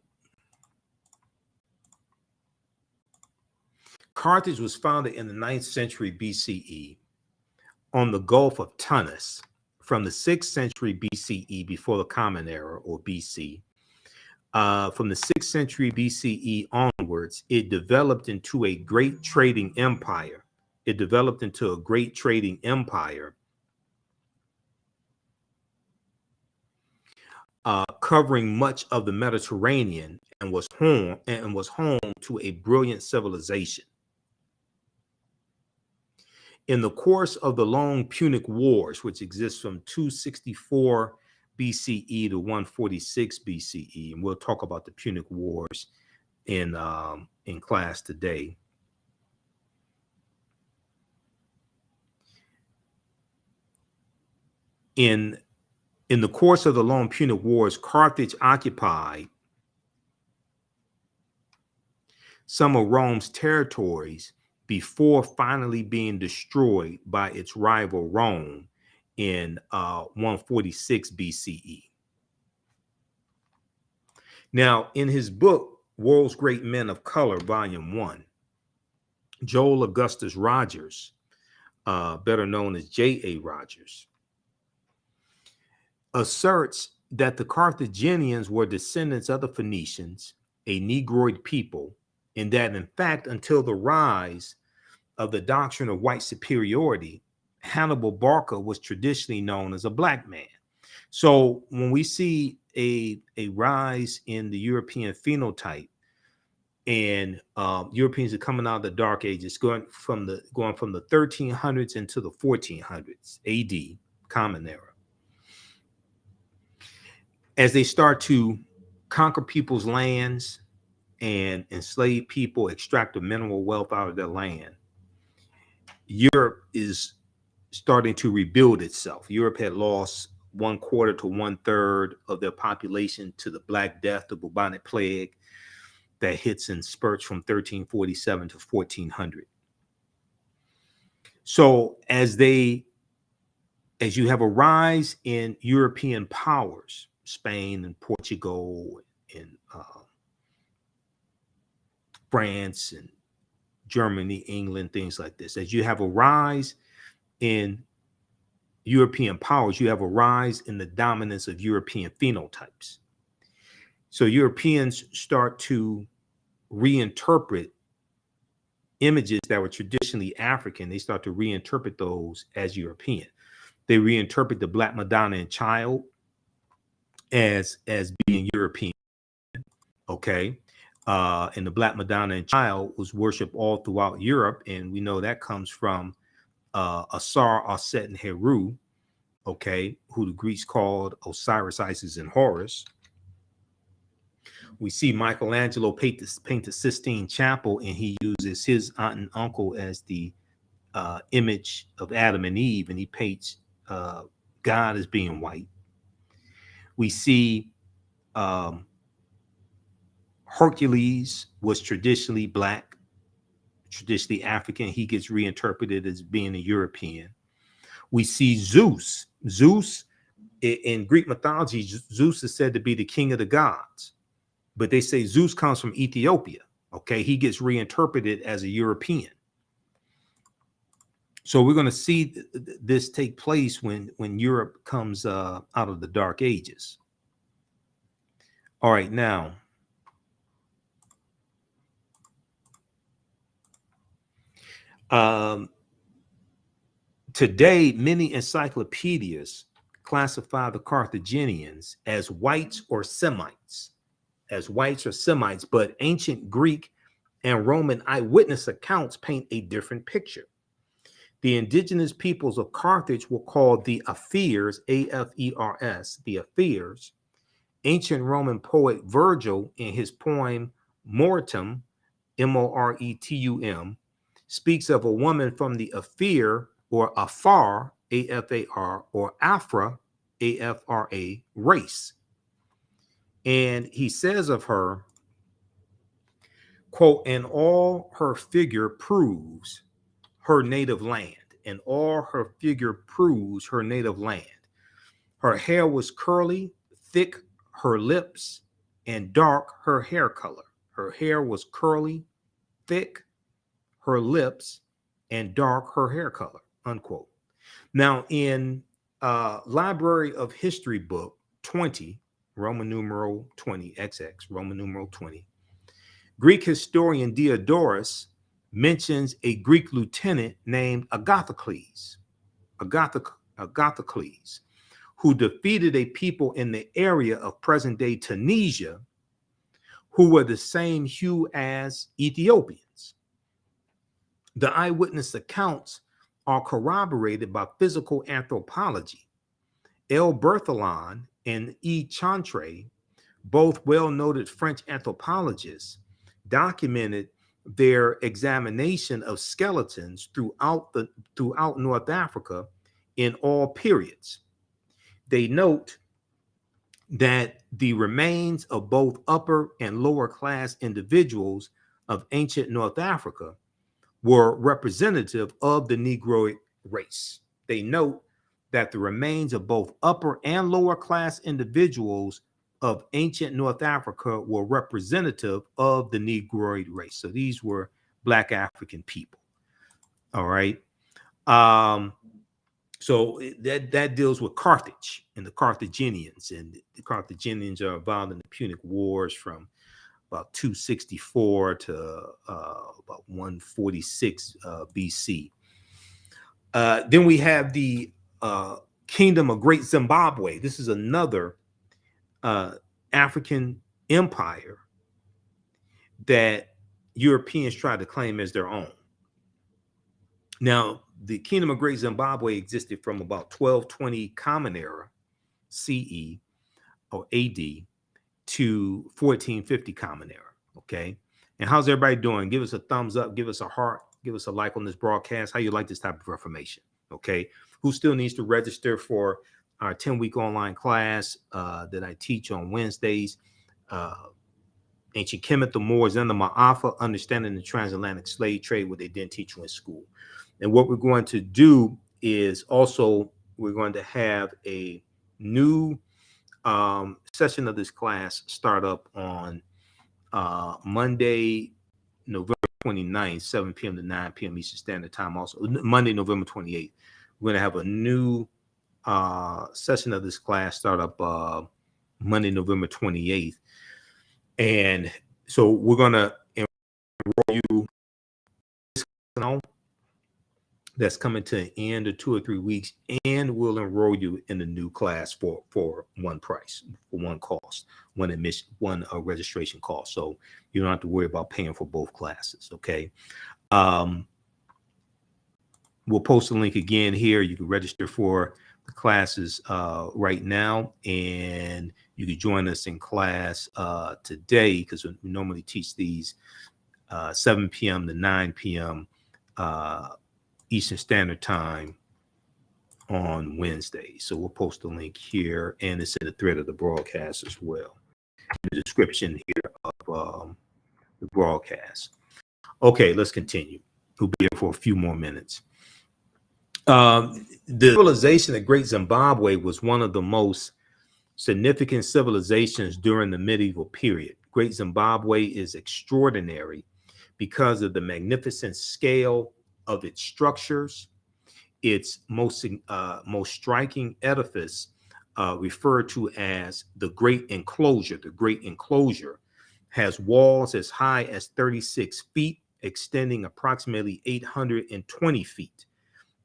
Carthage was founded in the 9th century BCE on the Gulf of Tunis. From the 6th century BCE, before the Common Era, or BC, from the 6th century BCE onwards, it developed into a great trading empire. Covering much of the Mediterranean, and was home to a brilliant civilization. In the course of the long Punic Wars, which exists from 264 BCE to 146 BCE, and we'll talk about the Punic Wars in class today. In the course of the long Punic Wars, Carthage occupied some of Rome's territories before finally being destroyed by its rival Rome in 146 BCE. Now, in his book, World's Great Men of Color, Volume 1, Joel Augustus Rogers, better known as J.A. Rogers, asserts that the Carthaginians were descendants of the Phoenicians, a Negroid people, and that, in fact, until the rise of the doctrine of white superiority, Hannibal Barca was traditionally known as a Black man. So when we see a rise in the European phenotype, and Europeans are coming out of the Dark Ages, going from the 1300s into the 1400s AD, Common Era. As they start to conquer people's lands and enslave people, extract the mineral wealth out of their land, Europe is starting to rebuild itself. Europe had lost 1/4 to 1/3 of their population to the Black Death, the bubonic plague that hits in spurts from 1347 to 1400. So as you have a rise in European powers, Spain and Portugal and France and Germany, England, things like this, as you have a rise in European powers, you have a rise in the dominance of European phenotypes. So Europeans start to reinterpret images that were traditionally African. They start to reinterpret those as European. They reinterpret the Black Madonna and Child as being European. Okay. And the Black Madonna and Child was worshipped all throughout Europe. And we know that comes from Ausar, Auset, and Heru, okay, who the Greeks called Osiris, Isis, and Horus. We see Michelangelo paint the Sistine Chapel, and he uses his aunt and uncle as the image of Adam and Eve, and he paints God as being white. We see Hercules was traditionally Black, traditionally African. He gets reinterpreted as being a European. We see Zeus. Zeus, in Greek mythology, Zeus is said to be the king of the gods, but they say Zeus comes from Ethiopia. Okay, he gets reinterpreted as a European. So we're going to see this take place when Europe comes out of the Dark Ages. All right, now, today, many encyclopedias classify the Carthaginians as whites or Semites, but ancient Greek and Roman eyewitness accounts paint a different picture. The indigenous peoples of Carthage were called the Afers, A-F-E-R-S, the Afers. Ancient Roman poet Virgil, in his poem Moretum, M-O-R-E-T-U-M, speaks of a woman from the Afer or Afar, A-F-A-R, or Afra, A-F-R-A, race. And he says of her, quote, and all her figure proves her native land. And all her figure proves her native land. Her hair was curly, thick her lips, and dark her hair color. Her hair was curly, thick her lips, and dark her hair color, unquote. Now, in Library of History book 20, Roman numeral 20, XX, Roman numeral 20, Greek historian Diodorus mentions a Greek lieutenant named Agathocles, who defeated a people in the area of present-day Tunisia who were the same hue as Ethiopians. The eyewitness accounts are corroborated by physical anthropology. L. Berthelon and E. Chantre, both well-noted French anthropologists, documented their examination of skeletons throughout North Africa in all periods. They note that the remains of both upper and lower class individuals of ancient North Africa were representative of the Negroid race. They note that the remains of both upper and lower class individuals of ancient North Africa were representative of the Negroid race. So these were Black African people. All right. So that deals with Carthage and the Carthaginians. And the Carthaginians are involved in the Punic Wars from about 264 to about 146 BC. Then we have the Kingdom of Great Zimbabwe. This is another African empire that Europeans tried to claim as their own. Now, the Kingdom of Great Zimbabwe existed from about 1220 Common Era CE or AD to 1450 Common Era. Okay. And how's everybody doing? Give us a thumbs up, give us a heart, give us a like on this broadcast. How you like this type of information? Okay. Who still needs to register for our 10-week online class that I teach on Wednesdays? Ancient Kemet, the Moors, and the Ma'afa, understanding the transatlantic slave trade, what they didn't teach you in school. And what we're going to do is also we're going to have a new session of this class start up on Monday, November 29th, 7 p.m. to 9 p.m. Eastern Standard Time. Also, Monday, November 28th, we're going to have a new session of this class start up Monday, November 28th. And so we're going to enroll you. That's coming to an end of 2 or 3 weeks, and we'll enroll you in the new class for one price, for one cost, one admission, one registration cost. So you don't have to worry about paying for both classes. Okay. We'll post a link again here. You can register for the classes right now, and you can join us in class today, because we normally teach these 7 p.m. to 9 p.m. Eastern Standard Time on Wednesday. So we'll post a link here, and it's in the thread of the broadcast as well, in the description here of the broadcast. Okay, let's continue. We'll be here for a few more minutes. The civilization of Great Zimbabwe was one of the most significant civilizations during the medieval period. Great Zimbabwe is extraordinary because of the magnificent scale of its structures. Its most striking edifice, referred to as the Great Enclosure. The Great Enclosure has walls as high as 36 feet, extending approximately 820 feet.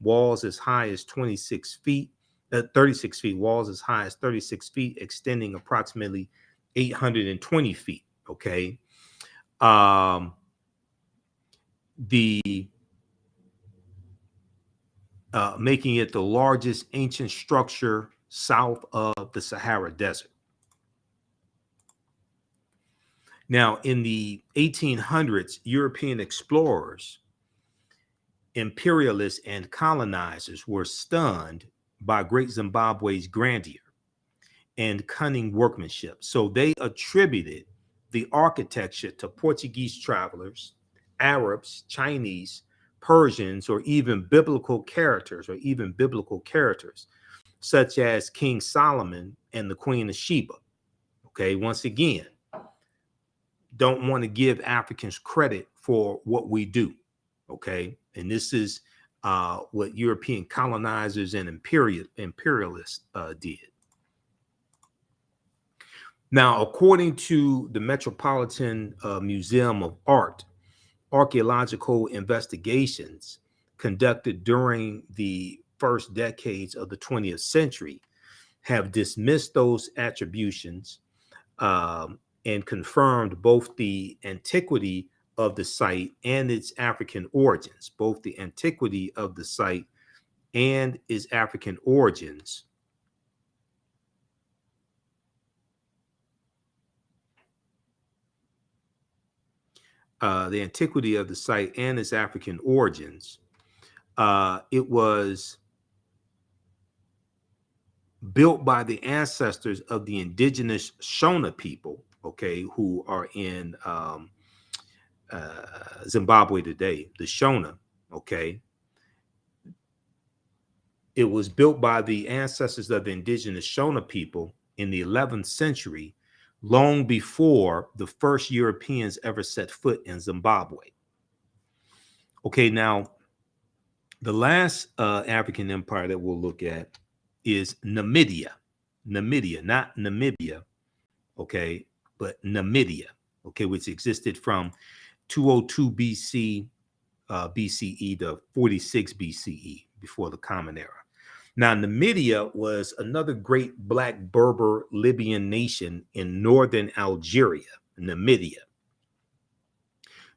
Walls as high as 36 feet, 36 feet. Walls as high as 36 feet, extending approximately 820 feet. Okay. Making it the largest ancient structure south of the Sahara Desert. Now, in the 1800s, European explorers, imperialists, and colonizers were stunned by Great Zimbabwe's grandeur and cunning workmanship. So they attributed the architecture to Portuguese travelers, Arabs, Chinese, Persians, or even biblical characters, such as King Solomon and the Queen of Sheba. Okay, once again, don't want to give Africans credit for what we do. Okay, and this is what European colonizers and imperialists did. Now, according to the Metropolitan Museum of Art, archaeological investigations conducted during the first decades of the 20th century have dismissed those attributions and confirmed both the antiquity of the site and its African origins. Both the antiquity of the site and its African origins. The antiquity of the site and its African origins. It was built by the ancestors of the indigenous Shona people, okay, who are in Zimbabwe today, the Shona, okay. It was built by the ancestors of the indigenous Shona people in the 11th century, long before the first Europeans ever set foot in Zimbabwe. Okay, now, the last African empire that we'll look at is Namibia. Namibia, not Namibia, okay, but Namibia, okay, which existed from 202 BCE to 46 BCE, before the Common Era. Now, Namibia was another great Black Berber Libyan nation in northern Algeria, Namibia.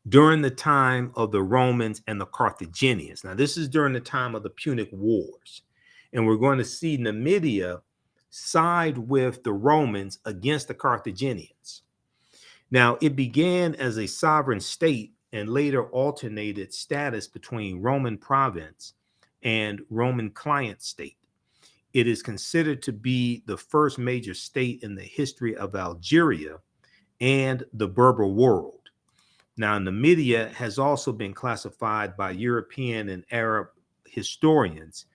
during the time of the Romans and the Carthaginians. Now, this is during the time of the Punic Wars. And we're going to see Numidia side with the Romans against the Carthaginians. Now, it began as a sovereign state and later alternated status between Roman province and Roman client state. It is considered to be the first major state in the history of Algeria and the Berber world. Now, Numidia has also been classified by European and Arab historians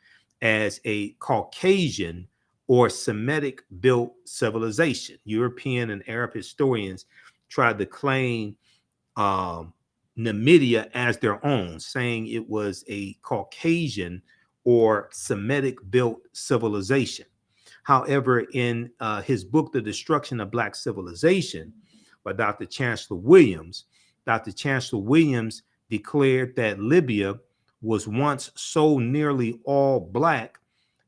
as a Caucasian or Semitic built civilization. European and Arab historians tried to claim Numidia as their own, saying it was a Caucasian or Semitic built civilization. However, in his book, The Destruction of Black Civilization, by Dr. Chancellor Williams, Dr. Chancellor Williams declared that Libya was once so nearly all Black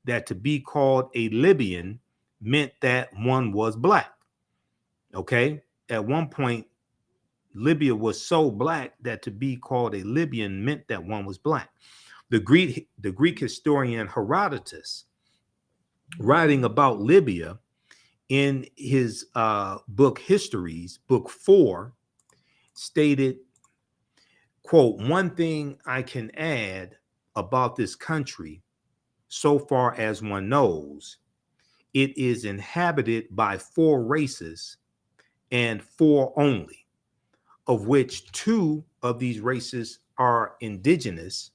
that to be called a Libyan meant that one was Black. Okay? At one point, Libya was so Black that to be called a Libyan meant that one was Black. The Greek historian Herodotus, writing about Libya in his book Histories, book 4, stated, quote, "One thing I can add about this country, so far as one knows, it is inhabited by 4 races and 4 only, of which 2 of these races are indigenous.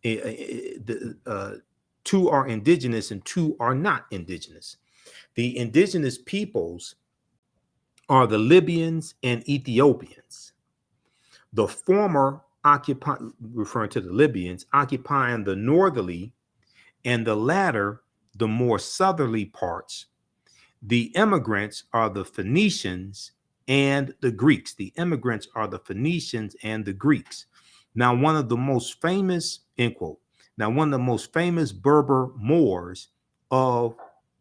2 are indigenous and 2 are not indigenous. The indigenous peoples are the Libyans and Ethiopians. The former referring to the Libyans, occupying the northerly, and the latter the more southerly parts. The immigrants are the Phoenicians and the Greeks. The immigrants are the Phoenicians and the Greeks. Now, one of the most famous, end quote, now one of the most famous Berber Moors of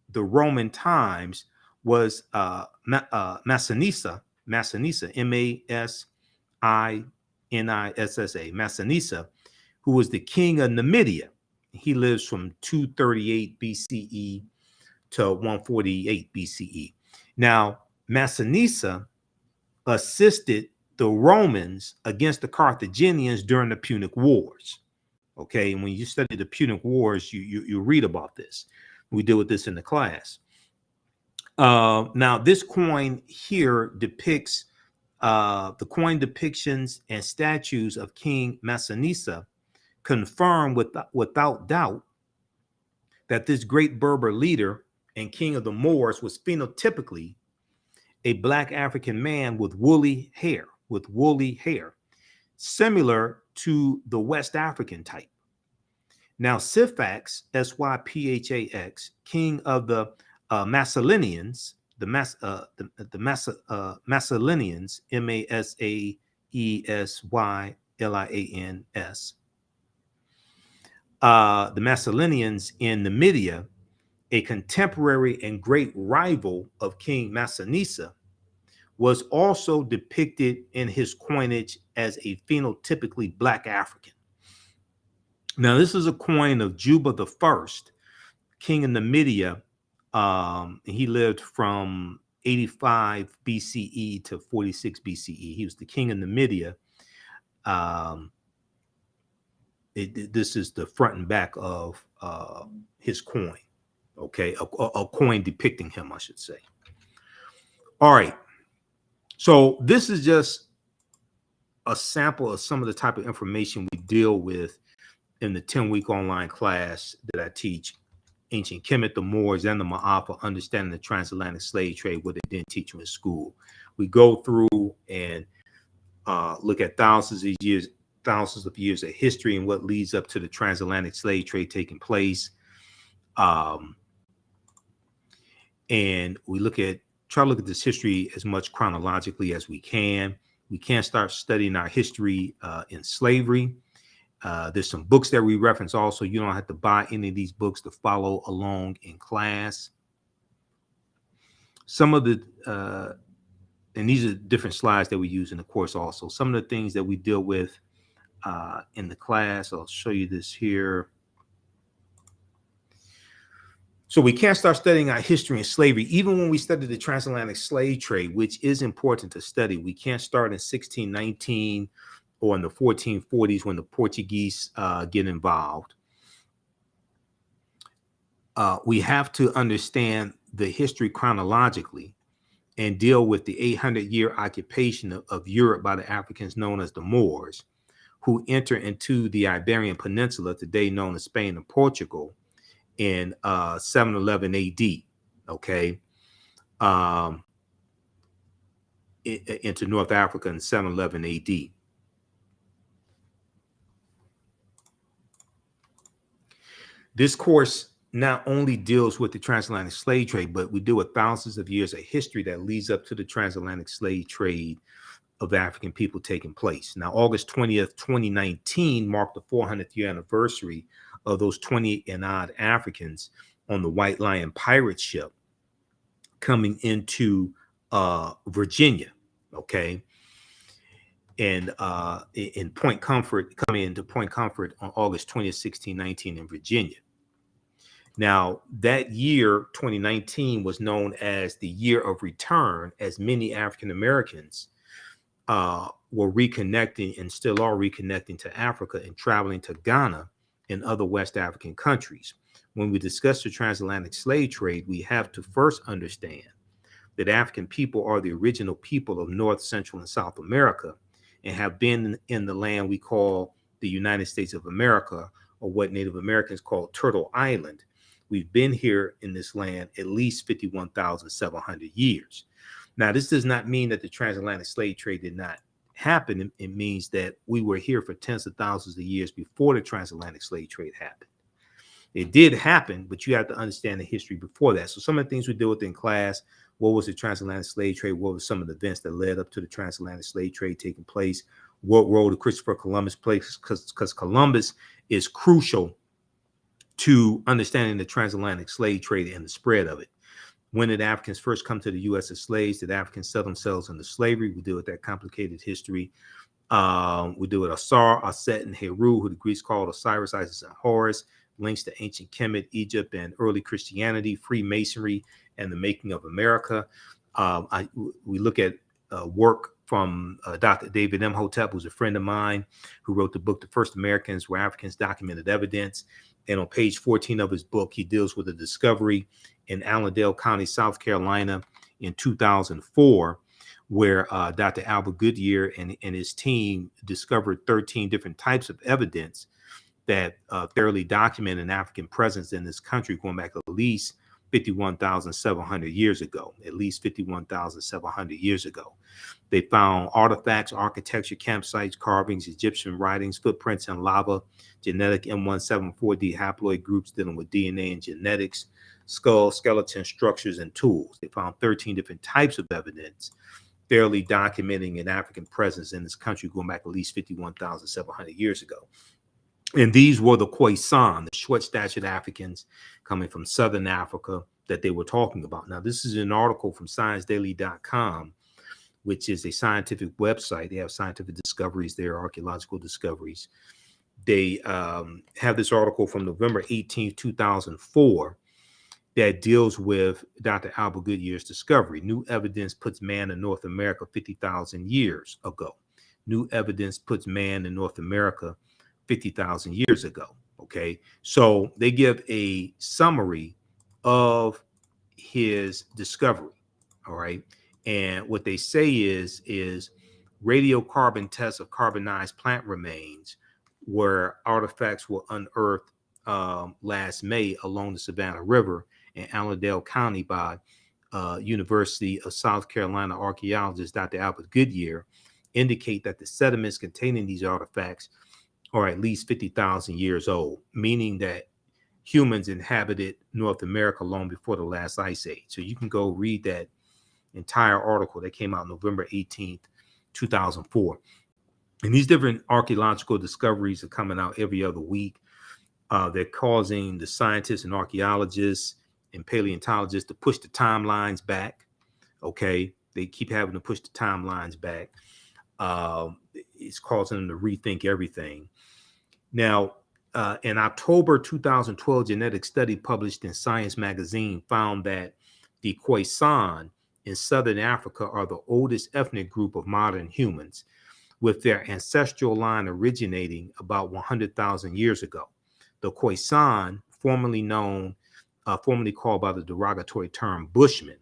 the Roman times was Massinissa, M-A-S-I-N-I-S-S-A, Massinissa, who was the king of Numidia. He lives from 238 BCE to 148 BCE. Now, Massinissa assisted the Romans against the Carthaginians during the Punic Wars. Okay, and when you study the Punic Wars, you read about this. We deal with this in the class. Now, this coin here depicts the coin depictions and statues of King Massinissa confirm without doubt that this great Berber leader and king of the Moors was phenotypically a Black African man with woolly hair, similar to the West African type. Now, Syphax, S-Y-P-H-A-X, king of the Massalinians, Massalinians, M-A-S-A-E-S-Y-L-I-A-N-S, the Massalinians in Numidia, a contemporary and great rival of King Massinissa, was also depicted in his coinage as a phenotypically Black African. Now, this is a coin of Juba the First, king of Numidia. He lived from 85 BCE to 46 BCE. He was the king of Numidia. This is the front and back of his coin. Okay, a coin depicting him, I should say. All right. So this is just a sample of some of the type of information we deal with in the 10-week online class that I teach, Ancient Kemet, the Moors, and the Ma'afa, Understanding the Transatlantic Slave Trade, what they didn't teach you in school. We go through and look at thousands of years of history and what leads up to the transatlantic slave trade taking place. And we try to look at this history as much chronologically as we can. We can't start studying our history in slavery. There's some books that we reference also. You don't have to buy any of these books to follow along in class. Some of the and these are different slides that we use in the course also. Some of the things that we deal with in the class, I'll show you this here. So we can't start studying our history and slavery, even when we study the transatlantic slave trade, which is important to study. We can't start in 1619 or in the 1440s when the Portuguese get involved. We have to understand the history chronologically and deal with the 800-year occupation of Europe by the Africans known as the Moors, who enter into the Iberian Peninsula, today known as Spain and Portugal, in 711 AD, okay, into North Africa in 711 AD. This course not only deals with the transatlantic slave trade, but we deal with thousands of years of history that leads up to the transatlantic slave trade of African people taking place. Now, August 20th, 2019 marked the 400th year anniversary of those 20 and odd Africans on the White Lion pirate ship coming into Virginia, okay? And in Point Comfort, coming into Point Comfort on August 20th, 1619 in Virginia. Now, that year, 2019, was known as the year of return, as many African Americans were reconnecting and still are reconnecting to Africa and traveling to Ghana and other West African countries. When we discuss the transatlantic slave trade, we have to first understand that African people are the original people of North, Central, and South America and have been in the land we call the United States of America, or what Native Americans call Turtle Island. We've been here in this land at least 51,700 years. Now, this does not mean that the transatlantic slave trade did not happen. It means that we were here for tens of thousands of years before the transatlantic slave trade happened. It did happen, but you have to understand the history before that. So some of the things we deal with in class: what was the transatlantic slave trade? What were some of the events that led up to the transatlantic slave trade taking place? What role did Christopher Columbus play? Because Columbus is crucial to understanding the transatlantic slave trade and the spread of it. When did Africans first come to the U.S. as slaves? Did Africans sell themselves into slavery? We deal with that complicated history. We deal with Ausar, Aset, and Heru, who the Greeks called Osiris, Isis, and Horus, links to ancient Kemet, Egypt, and early Christianity, Freemasonry, and the making of America. We look at work from Dr. David Imhotep, who's a friend of mine, who wrote the book, The First Americans Were Africans, Documented Evidence. And on page 14 of his book, he deals with a discovery in Allendale County, South Carolina in 2004, where Dr. Albert Goodyear and his team discovered 13 different types of evidence that thoroughly document an African presence in this country going back at least 51,700 years ago, at least 51,700 years ago. They found artifacts, architecture, campsites, carvings, Egyptian writings, footprints in lava, genetic M174D haploid groups dealing with DNA and genetics, skull, skeleton, structures, and tools. They found 13 different types of evidence thoroughly documenting an African presence in this country going back at least 51,700 years ago. And these were the Khoisan, the short-statured Africans coming from Southern Africa that they were talking about. Now, this is an article from ScienceDaily.com, which is a scientific website. They have scientific discoveries there, archaeological discoveries. They have this article from November 18th, 2004, that deals with Dr. Albert Goodyear's discovery. New evidence puts man in North America 50,000 years ago. New evidence puts man in North America 50,000 years ago. Okay, so they give a summary of his discovery. All right, and what they say is radiocarbon tests of carbonized plant remains, where artifacts were unearthed last May along the Savannah River in Allendale County by University of South Carolina archaeologist Dr. Albert Goodyear, indicate that the sediments containing these artifacts are at least 50,000 years old, meaning that humans inhabited North America long before the last ice age. So you can go read that entire article that came out November 18th, 2004. And these different archaeological discoveries are coming out every other week. They're causing the scientists and archaeologists and paleontologists to push the timelines back. Okay. They keep having to push the timelines back. It's causing them to rethink everything. Now, in October 2012, genetic study published in Science magazine found that the Khoisan in southern Africa are the oldest ethnic group of modern humans, with their ancestral line originating about 100,000 years ago. The Khoisan, formerly called by the derogatory term Bushmen,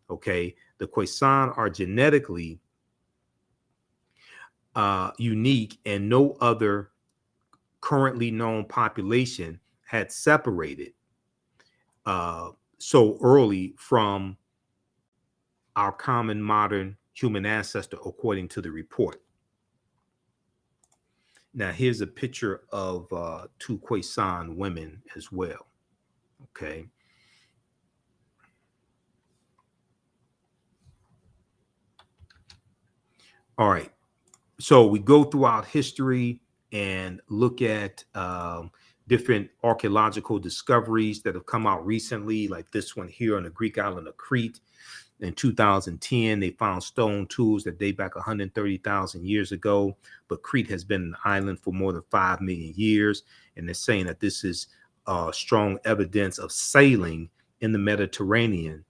okay, the Khoisan are genetically unique, and no other currently known population had separated so early from our common modern human ancestor, according to the report. Now, here's a picture of two Khoisan women as well. Okay. All right. So we go throughout history and look at different archaeological discoveries that have come out recently, like this one here on the Greek island of Crete. In 2010, they found stone tools that date back 130,000 years ago, but Crete has been an island for more than 5 million years. And they're saying that this is strong evidence of sailing in the Mediterranean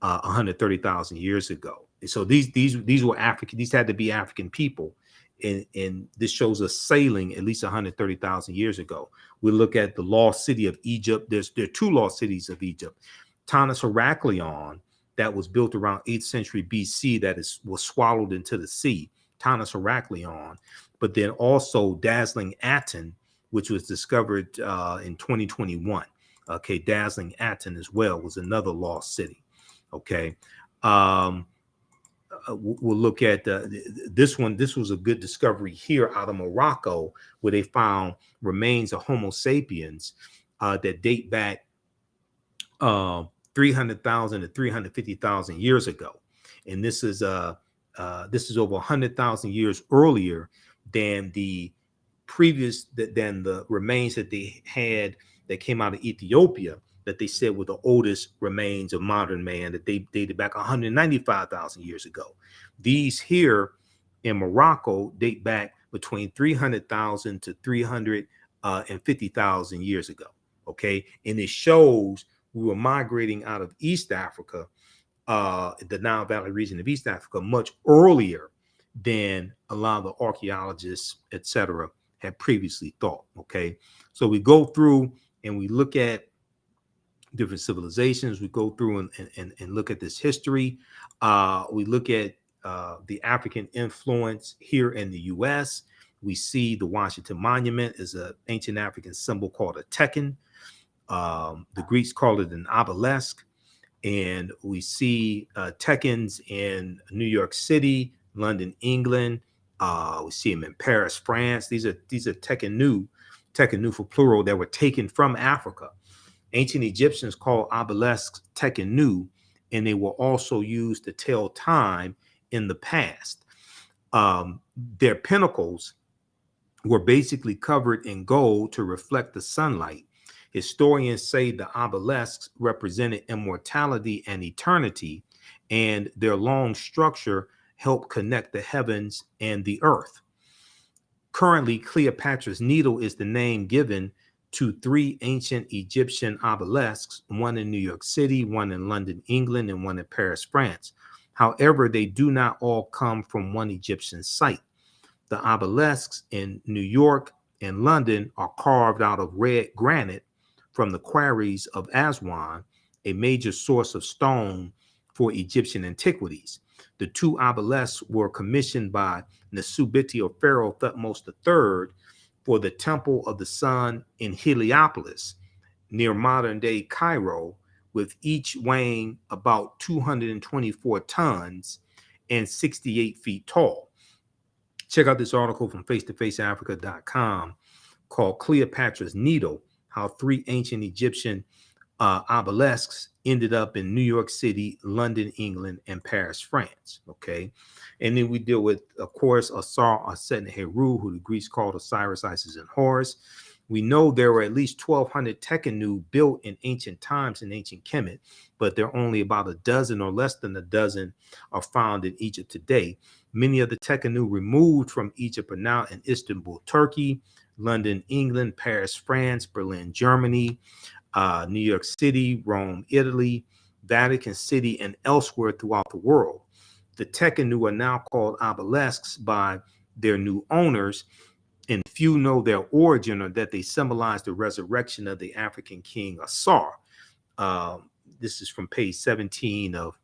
130,000 years ago. And so these were African, these had to be African people. And this shows us sailing at least 130,000 years ago. We look at the lost city of Egypt. There are two lost cities of Egypt. Tanis Heraklion, that was built around 8th century BC, was swallowed into the sea, Tanis Heraklion. But then also Dazzling Aten, which was discovered in 2021. Okay, Dazzling Aten as well was another lost city. Okay. We'll look at this one. This was a good discovery here out of Morocco, where they found remains of Homo sapiens that date back 300,000 to 350,000 years ago, and this is over 100,000 years earlier than the remains that they had that came out of Ethiopia, that they said were the oldest remains of modern man, that they dated back 195,000 years ago. These here in Morocco date back between 300,000 to 350,000 years ago. Okay, and it shows we were migrating out of East Africa, the Nile Valley region of East Africa, much earlier than a lot of the archaeologists, etc., had previously thought. Okay, so we go through and we look at different civilizations. We go through and look at this history. We look at the African influence here in the U.S. We see the Washington Monument is an ancient African symbol called a Tekhen. The Greeks call it an obelisk. And we see Tekhens in New York City, London, England. We see them in Paris, France. These are Tekhenw for plural, that were taken from Africa. Ancient Egyptians called obelisks Tekhenw, and they were also used to tell time in the past. Their pinnacles were basically covered in gold to reflect the sunlight. Historians say the obelisks represented immortality and eternity, and their long structure helped connect the heavens and the earth. Currently, Cleopatra's Needle is the name given to 3 ancient Egyptian obelisks, one in New York City, one in London, England, and one in Paris, France. However, they do not all come from one Egyptian site. The obelisks in New York and London are carved out of red granite from the quarries of Aswan, a major source of stone for Egyptian antiquities. The 2 obelisks were commissioned by Nesubiti or Pharaoh Thutmose III for the Temple of the Sun in Heliopolis, near modern-day Cairo, with each weighing about 224 tons and 68 feet tall. Check out this article from face-to-faceafrica.com called Cleopatra's Needle, how 3 ancient Egyptian obelisks ended up in New York City, London, England, and Paris, France. Okay. And then we deal with, of course, Ausar, Aset, and Heru, who the Greeks called Osiris, Isis, and Horus. We know there were at least 1,200 Tekhenw built in ancient times in ancient Kemet, but there are only about a dozen or less than a dozen are found in Egypt today. Many of the Tekhenw removed from Egypt are now in Istanbul, Turkey, London, England, Paris, France, Berlin, Germany, New York City, Rome, Italy, Vatican City, and elsewhere throughout the world. The Tekhenw are now called obelisks by their new owners, and few know their origin or that they symbolize the resurrection of the African king Ausar. This is from page 17 of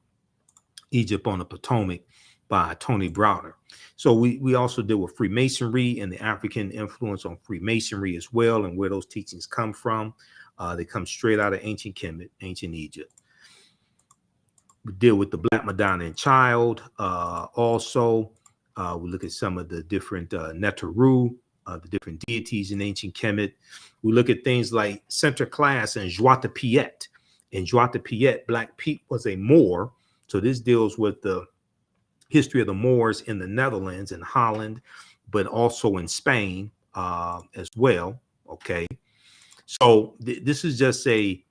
Egypt on the Potomac by Tony Browder. So we also deal with Freemasonry and the African influence on Freemasonry as well, and where those teachings come from. They come straight out of ancient Kemet, ancient Egypt. We deal with the Black Madonna and Child. Also, we look at some of the different Neteru, the different deities in ancient Kemet. We look at things like Sinterklaas and Zwarte Piet. In Zwarte Piet, Black Pete was a Moor. So this deals with the history of the Moors in the Netherlands and Holland, but also in Spain as well. Okay. So this is just a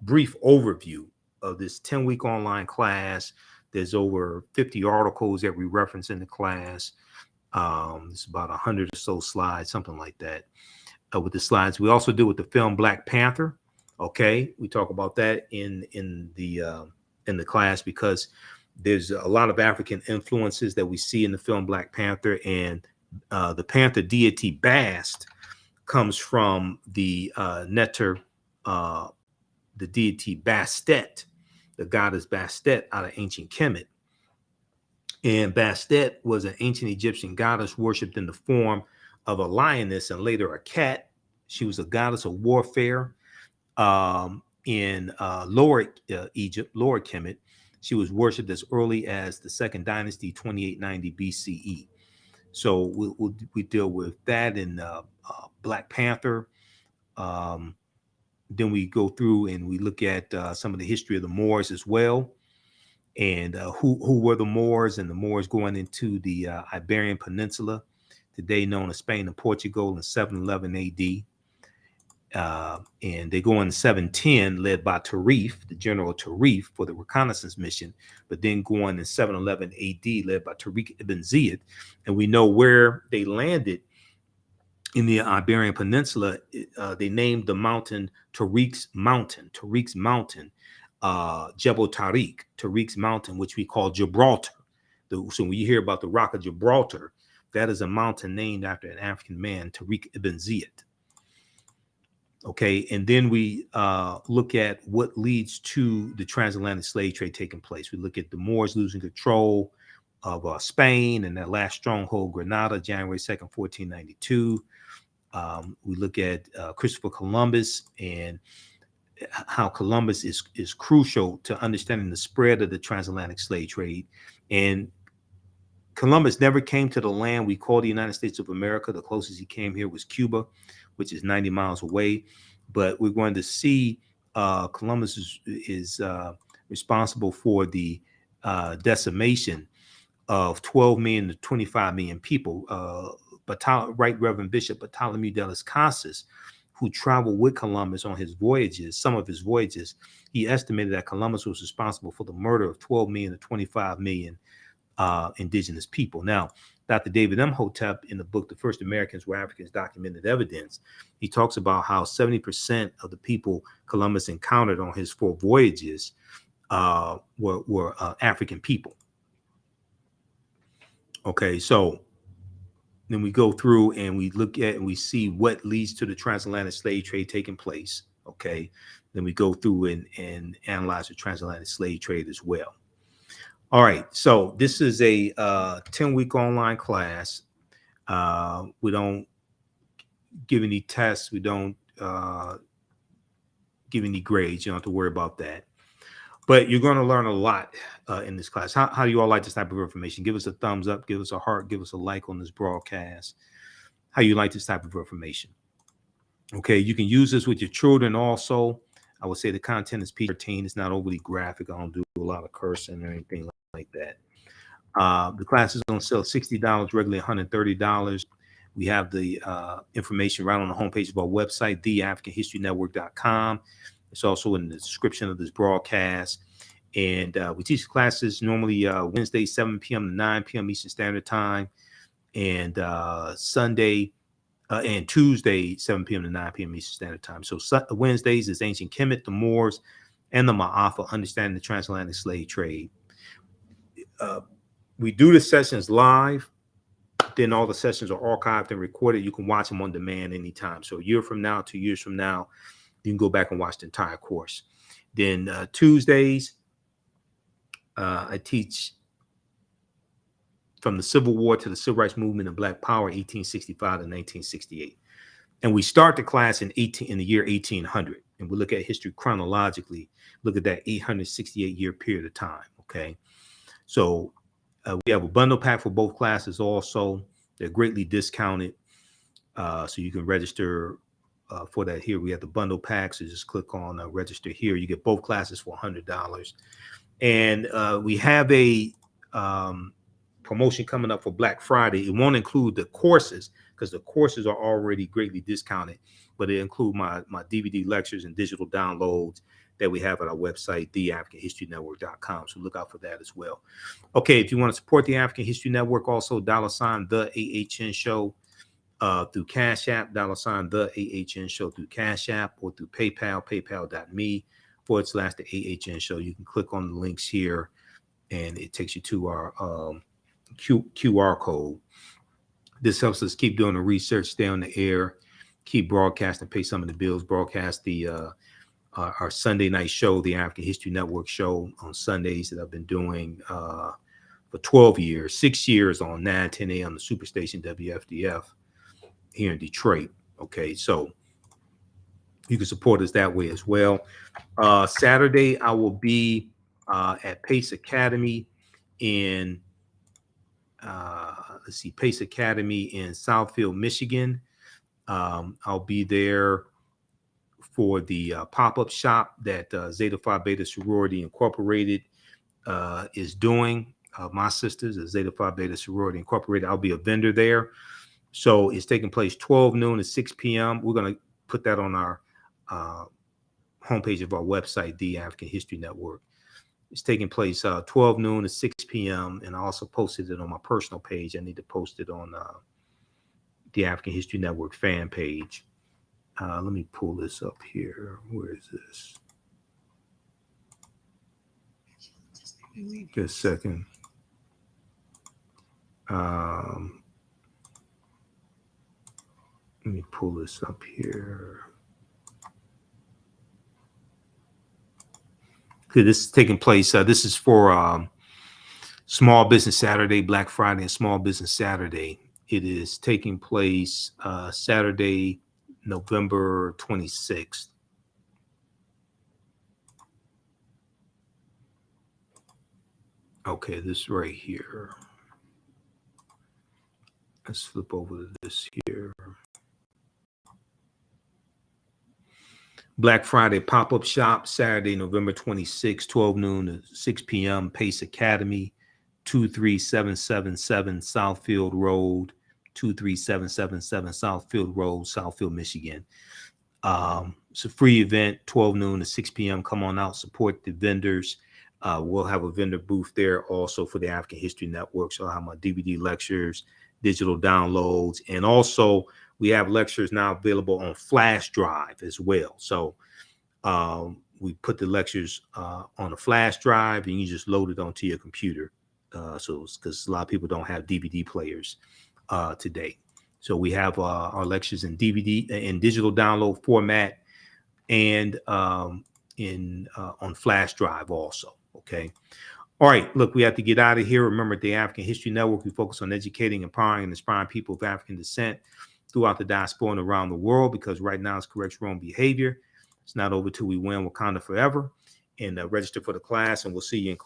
brief overview of this 10-week online class. There's over 50 articles that we reference in the class. It's about 100 or so slides, something like that. With the slides, we also do with the film Black Panther. Okay, we talk about that in the class because there's a lot of African influences that we see in the film Black Panther, and the Panther deity Bast comes from the Neter, the deity Bastet, the goddess Bastet out of ancient Kemet. And Bastet was an ancient Egyptian goddess worshipped in the form of a lioness and later a cat. She was a goddess of warfare. In Lower Egypt, Lower Kemet, she was worshipped as early as the Second Dynasty, 2890 BCE. So we deal with that in Black Panther. Then we go through and we look at some of the history of the Moors as well, and who were the Moors, and the Moors going into the Iberian Peninsula, today known as Spain and Portugal, in 711 AD. And they go in 710, led by Tarif, the General Tarif, for the reconnaissance mission, but then go on in 711 AD, led by Tariq ibn Ziyad. And we know where they landed in the Iberian Peninsula. They named the mountain Tariq's Mountain, Jebel Tariq's Mountain, which we call Gibraltar. So when you hear about the Rock of Gibraltar, that is a mountain named after an African man, Tariq ibn Ziyad. Okay, and then we look at what leads to the transatlantic slave trade taking place. We look at the Moors losing control of Spain and their last stronghold, Granada, January 2nd, 1492. We look at Christopher Columbus and how Columbus is crucial to understanding the spread of the transatlantic slave trade. And Columbus never came to the land we call the United States of America. The closest he came here was Cuba, which is 90 miles away. But we're going to see Columbus is responsible for the decimation of 12 million to 25 million people. Right Reverend Bishop Bartholomew de las Casas, who traveled with Columbus on his voyages, some of his voyages, he estimated that Columbus was responsible for the murder of 12 million to 25 million indigenous people. Now, Dr. David M. Hotep, in the book The First Americans Were Africans, Documented Evidence, he talks about how 70% of the people Columbus encountered on his 4 voyages were African people. Okay, so then we go through and we look at and we see what leads to the transatlantic slave trade taking place. Okay, then we go through and analyze the transatlantic slave trade as well. All right, so this is a 10-week online class. We don't give any tests. We don't give any grades. You don't have to worry about that. But you're going to learn a lot in this class. How do you all like this type of information? Give us a thumbs up, give us a heart, give us a like on this broadcast. How you like this type of information? Okay, you can use this with your children also. I would say the content is PG-13. It's not overly graphic. I don't do a lot of cursing or anything like that. The class is on sale $60, regularly $130. We have the information right on the homepage of our website, TheAfricanHistoryNetwork.com. It's also in the description of this broadcast. And we teach classes normally Wednesday, 7 p.m. to 9 p.m. Eastern Standard Time, and Sunday and Tuesday, 7 p.m. to 9 p.m. Eastern Standard Time. So Wednesdays is Ancient Kemet, the Moors, and the Ma'afa, Understanding the Transatlantic Slave Trade. We do the sessions live. Then all the sessions are archived and recorded. You can watch them on demand anytime. So a year from now, 2 years from now, you can go back and watch the entire course. Then Tuesdays, I teach from the Civil War to the Civil Rights Movement and Black Power, 1865 to 1968. And we start the class in the year 1800. And we look at history chronologically, look at that 868 year period of time. Okay. So we have a bundle pack for both classes also. They're greatly discounted. So you can register for that here. We have the bundle pack. So just click on register here. You get both classes for $100. And we have a promotion coming up for Black Friday. It won't include the courses because the courses are already greatly discounted, but it includes my DVD lectures and digital downloads that we have at our website, TheAfricanHistoryNetwork.com. So look out for that as well. Okay, if you want to support the African History Network, also $ the AHN Show through Cash App, $ the AHN Show through Cash App, or through PayPal, paypal.me/the AHN Show. You can click on the links here, and it takes you to our QR code. This helps us keep doing the research, stay on the air, keep broadcasting, pay some of the bills, broadcast the our Sunday night show, the African History Network show on Sundays that I've been doing for 12 years, 6 years on 9:10 a.m. the Superstation WFDF here in Detroit. Okay, so you can support us that way as well. Saturday, I will be at Pace Academy in Pace Academy in Southfield, Michigan. I'll be there for the pop-up shop that Zeta Phi Beta Sorority Incorporated is doing. My sisters at Zeta Phi Beta Sorority Incorporated. I'll be a vendor there. So it's taking place 12 noon to 6 p.m. We're going to put that on our homepage of our website, The African History Network. It's taking place 12 noon to 6 p.m. And I also posted it on my personal page. I need to post it on the African History Network fan page. Let me pull this up here. Where is this? Just a second. Let me pull this up here. Okay, this is taking place. This is for Small Business Saturday, Black Friday, and Small Business Saturday. It is taking place Saturday, November 26th. Okay, this right here. Let's flip over to this here. Black Friday pop-up shop, Saturday, November 26th, 12 noon to 6 p.m. Pace Academy, 23777 Southfield Road, 23777 Southfield Road, Southfield, Michigan. It's a free event, 12 noon to 6 p.m. Come on out, support the vendors. We'll have a vendor booth there also for the African History Network. So I'll have my DVD lectures, digital downloads, and also we have lectures now available on flash drive as well. So we put the lectures on a flash drive and you just load it onto your computer. So because a lot of people don't have DVD players today. So we have our lectures in DVD in digital download format and on flash drive also. Okay. All right. Look, we have to get out of here. Remember, the African History Network, we focus on educating, empowering, and inspiring people of African descent throughout the diaspora and around the world, because right now it's corrects wrong behavior. It's not over till we win Wakanda forever. And register for the class, and we'll see you in class.